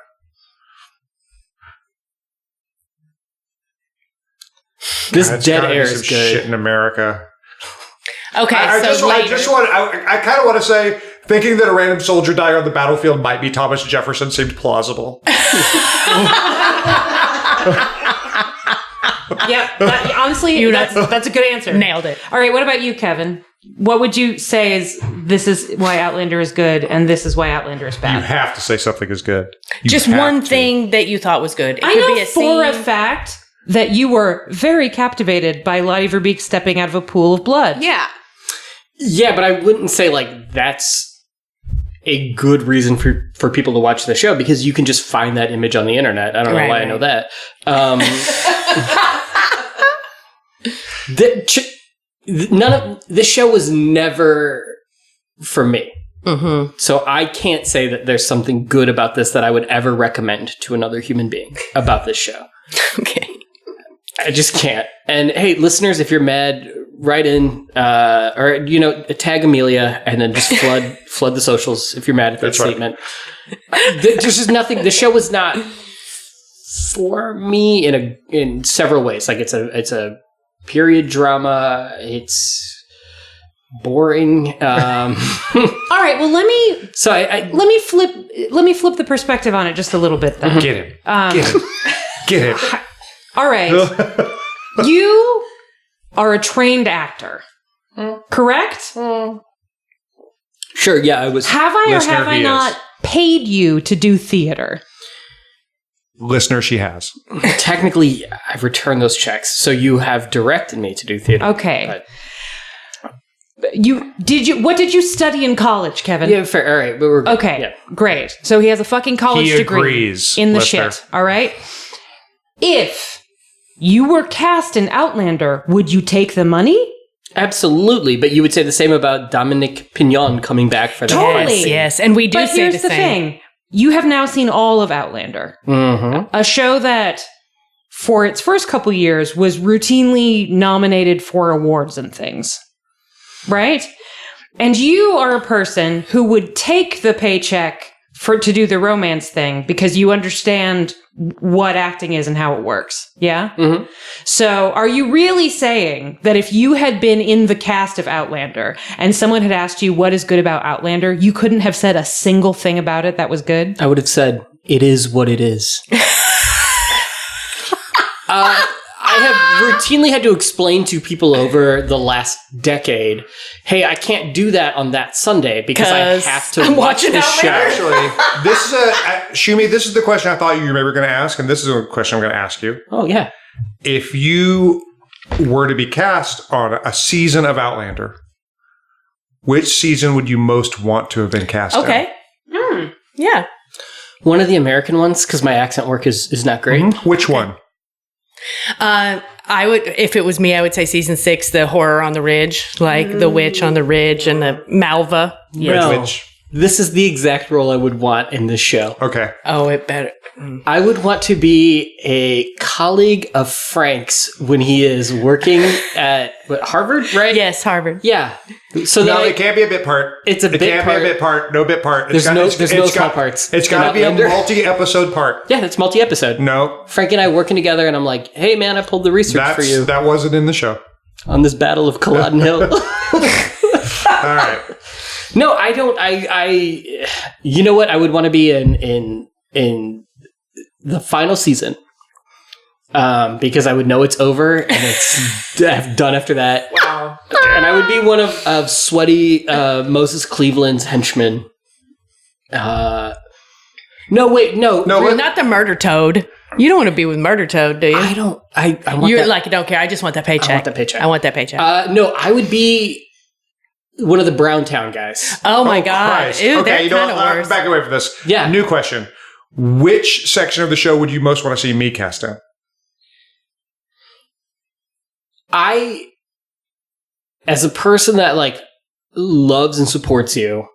This It's dead gotta be air some is shit good. in America. Okay, I kind of want to say, thinking that a random soldier died on the battlefield might be Thomas Jefferson seemed plausible. Yeah, honestly, that's a good answer. Nailed it. All right, what about you, Kevin? What would you say is this is why Outlander is good and this is why Outlander is You bad? have to say something is good. You Just have one to. thing that you thought was good. It I could know be a for a scene. fact that you were very captivated by Lottie Verbeek stepping out of a pool of blood. Yeah. Yeah, but I wouldn't say like that's a good reason for people to watch the show because you can just find that image on the internet. I don't know Right, why I right. know that. None of this show was never for me. Mm-hmm. So I can't say that there's something good about this that I would ever recommend to another human being about this show. Okay. I just can't. And hey, listeners, if you're mad, write in or tag Amelia and then just flood the socials if you're mad at that That's right. statement. There's just nothing. The show was not for me in several ways. Like it's a period drama. It's boring. All right, well let me So let me flip the perspective on it just a little bit then. Get him. Get him. All right. You are a trained actor. Correct? sure, yeah, I was. Have I or Listener, have I he not is. paid you to do theater? Listener, she has. Technically, I've returned those checks, so you have directed me to do theater. Okay. But- What did you study in college, Kevin? Yeah, fair. All right, but we're good. Okay, Yeah. great. So he has a fucking college He degree agrees, in the listener. shit. All right. If you were cast in Outlander, would you take the money? Absolutely, but you would say the same about Dominic Pignon coming back for that Totally. fight scene. Yes, and we do But say here's the same. thing: you have now seen all of Outlander, Mm-hmm. a show that, for its first couple years, was routinely nominated for awards and things, right? And you are a person who would take the paycheck to do the romance thing because you understand what acting is and how it works. Yeah? Mm-hmm. So are you really saying that if you had been in the cast of Outlander and someone had asked you what is good about Outlander, you couldn't have said a single thing about it that was good? I would have said, it is what it is. I have routinely had to explain to people over the last decade, hey, I can't do that on that Sunday because I 'Cause have to I'm watch watching this show. Outlander. Actually, this is Shumi, this is the question I thought you were going to ask, and this is a question I'm going to ask you. Oh, yeah. If you were to be cast on a season of Outlander, which season would you most want to have been cast in? Okay. Yeah. One of the American ones, because my accent work is not great. Mhm. Which one? I would, if it was me, I would say season 6, the horror on the ridge, like the witch on the ridge and the Malva. No. Which? This is the exact role I would want in this show. Okay. Oh, it better. I would want to be a colleague of Frank's when he is working at Harvard, right? Yes, Harvard. Yeah. So No, that it can't be a bit part. It's a it bit can't part. be a bit part. No bit part. There's no small parts It's in got to be a Outlander. multi-episode part. yeah, that's multi-episode. No, Frank and I working together, and I'm like, "Hey, man, I pulled the research for you that wasn't in the show. on this Battle of Culloden Hill." All right. No, I don't. You know what? I would want to be in the final season. Because I would know it's over and it's done after that. Wow. And I would be one of sweaty Moses Cleveland's henchmen. No, Not the murder toad. You don't want to be with murder toad, do you? I don't. I want You're that. like, I don't care. I just want that paycheck. I want that paycheck. I want that paycheck. No, I would be one of the Browntown guys. oh my God. Christ. Ew, Okay, they're you know kind what? of worse. Back away from this. Yeah. New question. Which section of the show would you most want to see me cast in? As a person that like loves and supports you,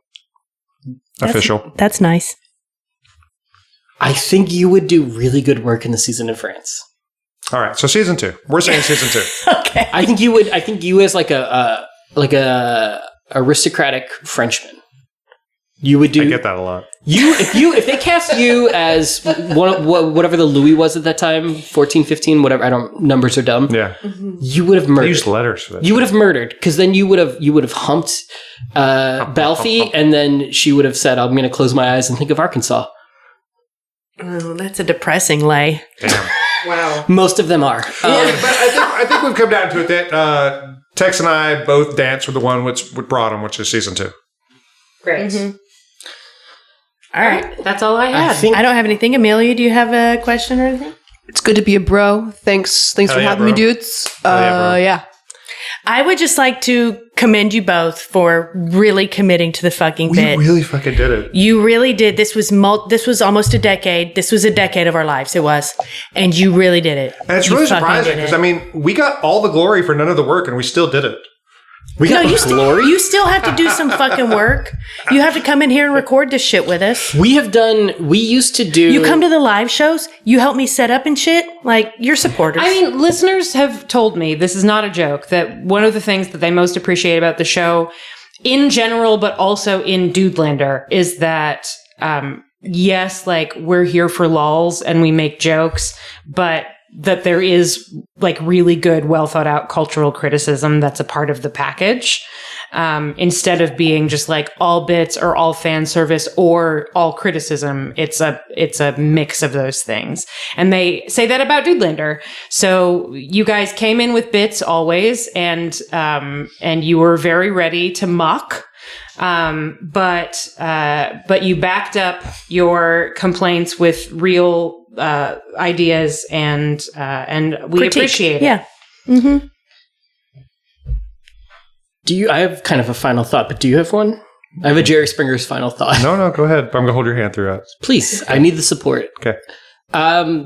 Official. That's nice. I think you would do really good work in the season in France. All right. So season 2. We're saying season 2. Okay. I think you would. I think you as like a aristocratic Frenchman. You would do. I get that a lot. If they cast you as whatever the Louis was at that time, 14, 15, whatever. I don't. Numbers are dumb. Yeah. You would have I murdered. use letters for that. You would have murdered because then you would have humped Balfi, and then she would have said, "I'm going to close my eyes and think of Arkansas." Oh, that's a depressing lay. Damn. Wow. Most of them are. But I think we've come down to it that Tex and I both danced with the one which brought him, which is season 2. Great. All right. That's all I had. I don't have anything. Amelia, do you have a question or anything? It's good to be a bro. Thanks for yeah, having me, bro. dudes. yeah, bro. Yeah. I would just like to commend you both for really committing to the fucking We bit. really fucking did it. You really did. This was almost a decade. This was a decade of our lives. It was. And you really did it. And it's You really fucking surprising did because, it. I mean, we got all the glory for none of the work and we still did it. We got glory. You still have to do some fucking work. You have to come in here and record this shit with us. We used to do. You come to the live shows. You help me set up and shit. Like, you're supporters. I mean, listeners have told me, this is not a joke, that one of the things that they most appreciate about the show in general, but also in Dudelander, is that, yes, like, we're here for lols and we make jokes, but that there is like really good, well thought out cultural criticism that's a part of the package. Instead of being just like all bits or all fan service or all criticism, it's a mix of those things. And they say that about Dudelander. So you guys came in with bits always, and you were very ready to mock. But you backed up your complaints with real ideas, and we Critique. appreciate it. Yeah. Mm-hmm. I have kind of a final thought, but do you have one? I have a Jerry Springer's final thought. No, go ahead. I'm going to hold your hand throughout. Please, I need the support. Okay.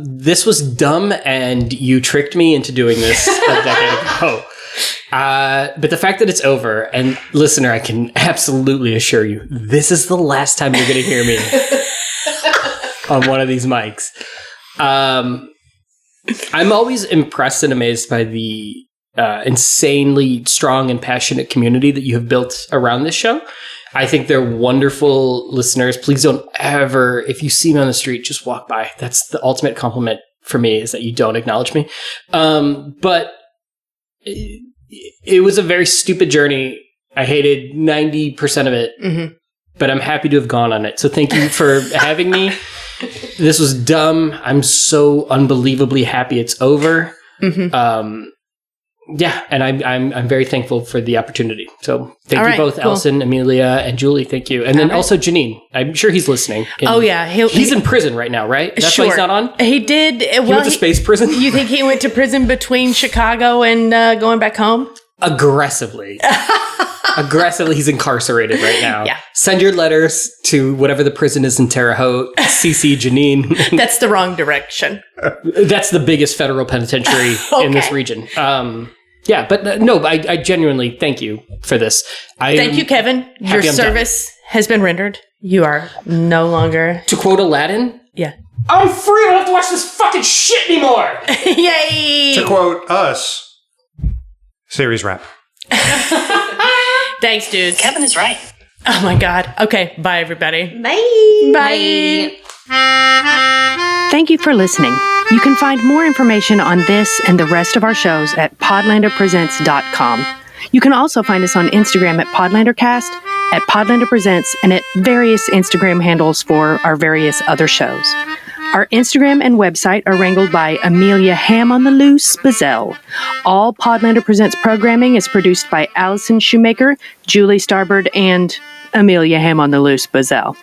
This was dumb, and you tricked me into doing this a decade ago. But the fact that it's over, and listener, I can absolutely assure you, this is the last time you're going to hear me on one of these mics. I'm always impressed and amazed by the insanely strong and passionate community that you have built around this show. I think they're wonderful listeners. Please don't ever, if you see me on the street, just walk by. That's the ultimate compliment for me, is that you don't acknowledge me. But it was a very stupid journey. I hated 90% of it, but I'm happy to have gone on it. So thank you for having me. This was dumb. I'm so unbelievably happy it's over. Yeah, and I'm very thankful for the opportunity. So thank you both, cool. Allison, Amelia, and Julie. Thank you. And then also Janine. I'm sure he's listening. Oh, yeah. He's in prison right now, right? That's why he's not on? He did. He went to space prison? You think he went to prison between Chicago and going back home? Aggressively. He's incarcerated right now. Yeah. Send your letters to whatever the prison is in Terre Haute. CC Janine. That's the wrong direction. That's the biggest federal penitentiary in this region. Yeah, but no, I genuinely thank you for this. Thank you, Kevin. Your service has been rendered. You are no longer... To quote Aladdin? Yeah. I'm free! I don't have to watch this fucking shit anymore! Yay! To quote us, series wrap. Thanks, dudes. Kevin is right. Oh my God. Okay, bye everybody. Bye. Bye. Thank you for listening. You can find more information on this and the rest of our shows at podlanderpresents.com. You can also find us on Instagram at podlandercast at Podlander Presents and at various Instagram handles for our various other shows. Our Instagram and website are wrangled by Amelia Ham on the Loose Bazell. All Podlander Presents programming is produced by Allison Shoemaker, Julie Starbird, and Amelia Ham on the Loose Bazell.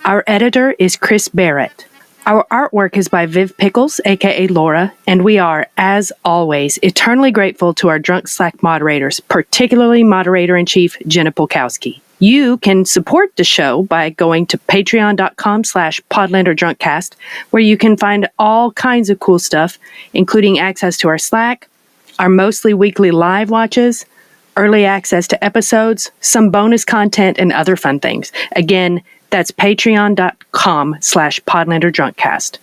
Our editor is Chris Barrett. Our artwork is by Viv Pickles, aka Laura, and we are, as always, eternally grateful to our Drunk Slack moderators, particularly Moderator-in-Chief Jenna Polkowski. You can support the show by going to patreon.com/Podlander Drunkcast, where you can find all kinds of cool stuff, including access to our Slack, our mostly weekly live watches, early access to episodes, some bonus content, and other fun things. Again, that's patreon.com/Podlander Drunkcast.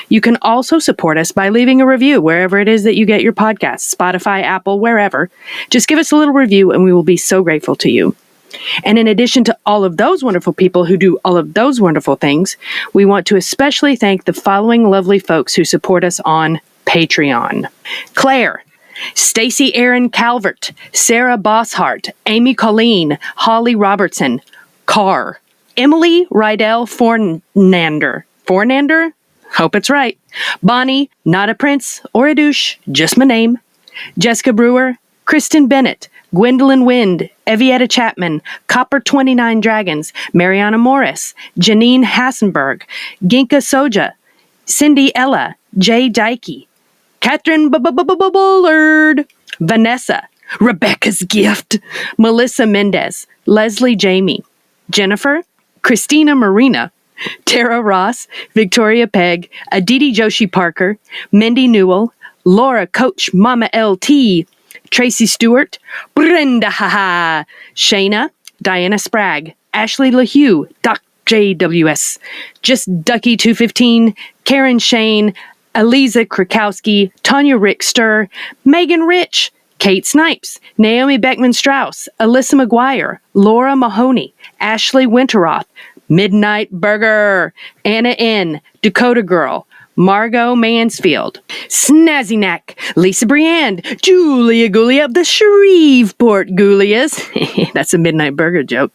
You can also support us by leaving a review wherever it is that you get your podcasts, Spotify, Apple, wherever. Just give us a little review and we will be so grateful to you. And in addition to all of those wonderful people who do all of those wonderful things, we want to especially thank the following lovely folks who support us on Patreon. Claire, Stacy Aaron Calvert, Sarah Bosshart, Amy Colleen, Holly Robertson, Carr, Emily Rydell Fornander? Hope it's right. Bonnie, not a prince or a douche, just my name. Jessica Brewer, Kristen Bennett, Gwendolyn Wind, Evietta Chapman, Copper 29 Dragons, Mariana Morris, Janine Hassenberg, Ginka Soja, Cindy Ella, Jay Dykey, Catherine Bullard, Vanessa, Rebecca's Gift, Melissa Mendez, Leslie Jamie, Jennifer, Christina Marina, Tara Ross, Victoria Pegg, Aditi Joshi Parker, Mindy Newell, Laura Coach Mama LT, Tracy Stewart, Brenda Haha, Shayna, Diana Spragg, Ashley LaHue, Doc JWS, Just Ducky 215, Karen Shane, Eliza Krakowski, Tanya Rickster, Megan Rich, Kate Snipes, Naomi Beckman-Strauss, Alyssa McGuire, Laura Mahoney, Ashley Winteroth, Midnight Burger, Anna N., Dakota Girl, Margot Mansfield, Snazzy Knack, Lisa Briand, Julia Gulia of the Shreveport Gulias, that's a Midnight Burger joke,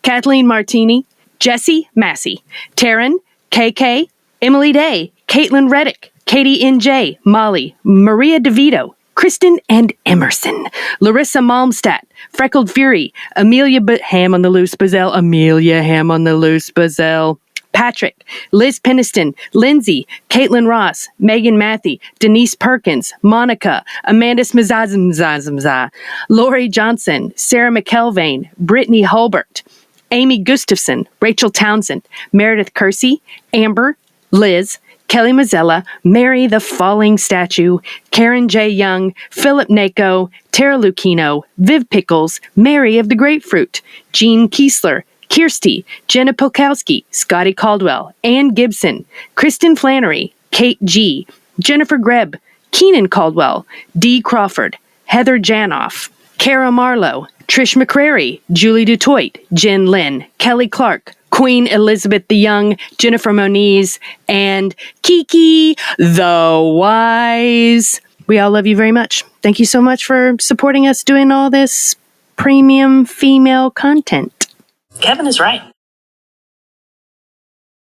Kathleen Martini, Jessie Massey, Taryn, KK, Emily Day, Caitlin Reddick, Katie NJ, Molly, Maria DeVito, Kristen and Emerson, Larissa Malmstat, Freckled Fury, Amelia Ham on the Loose Bazell, Amelia Ham on the Loose Bazell, Patrick, Liz Peniston, Lindsay, Caitlin Ross, Megan Matthey, Denise Perkins, Monica, Amanda Smazazmzazmza, Lori Johnson, Sarah McKelvain, Brittany Hulbert, Amy Gustafson, Rachel Townsend, Meredith Kersey, Amber, Liz, Kelly Mazzella, Mary the Falling Statue, Karen J. Young, Philip Nako, Tara Lucchino, Viv Pickles, Mary of the Grapefruit, Jean Kiesler, Kirsty, Jenna Polkowski, Scotty Caldwell, Ann Gibson, Kristen Flannery, Kate G., Jennifer Grebb, Keenan Caldwell, Dee Crawford, Heather Janoff, Kara Marlowe, Trish McCrary, Julie DuToit, Jen Lynn, Kelly Clark, Queen Elizabeth the Young, Jennifer Moniz, and Kiki the Wise. We all love you very much. Thank you so much for supporting us doing all this premium female content. Kevin is right.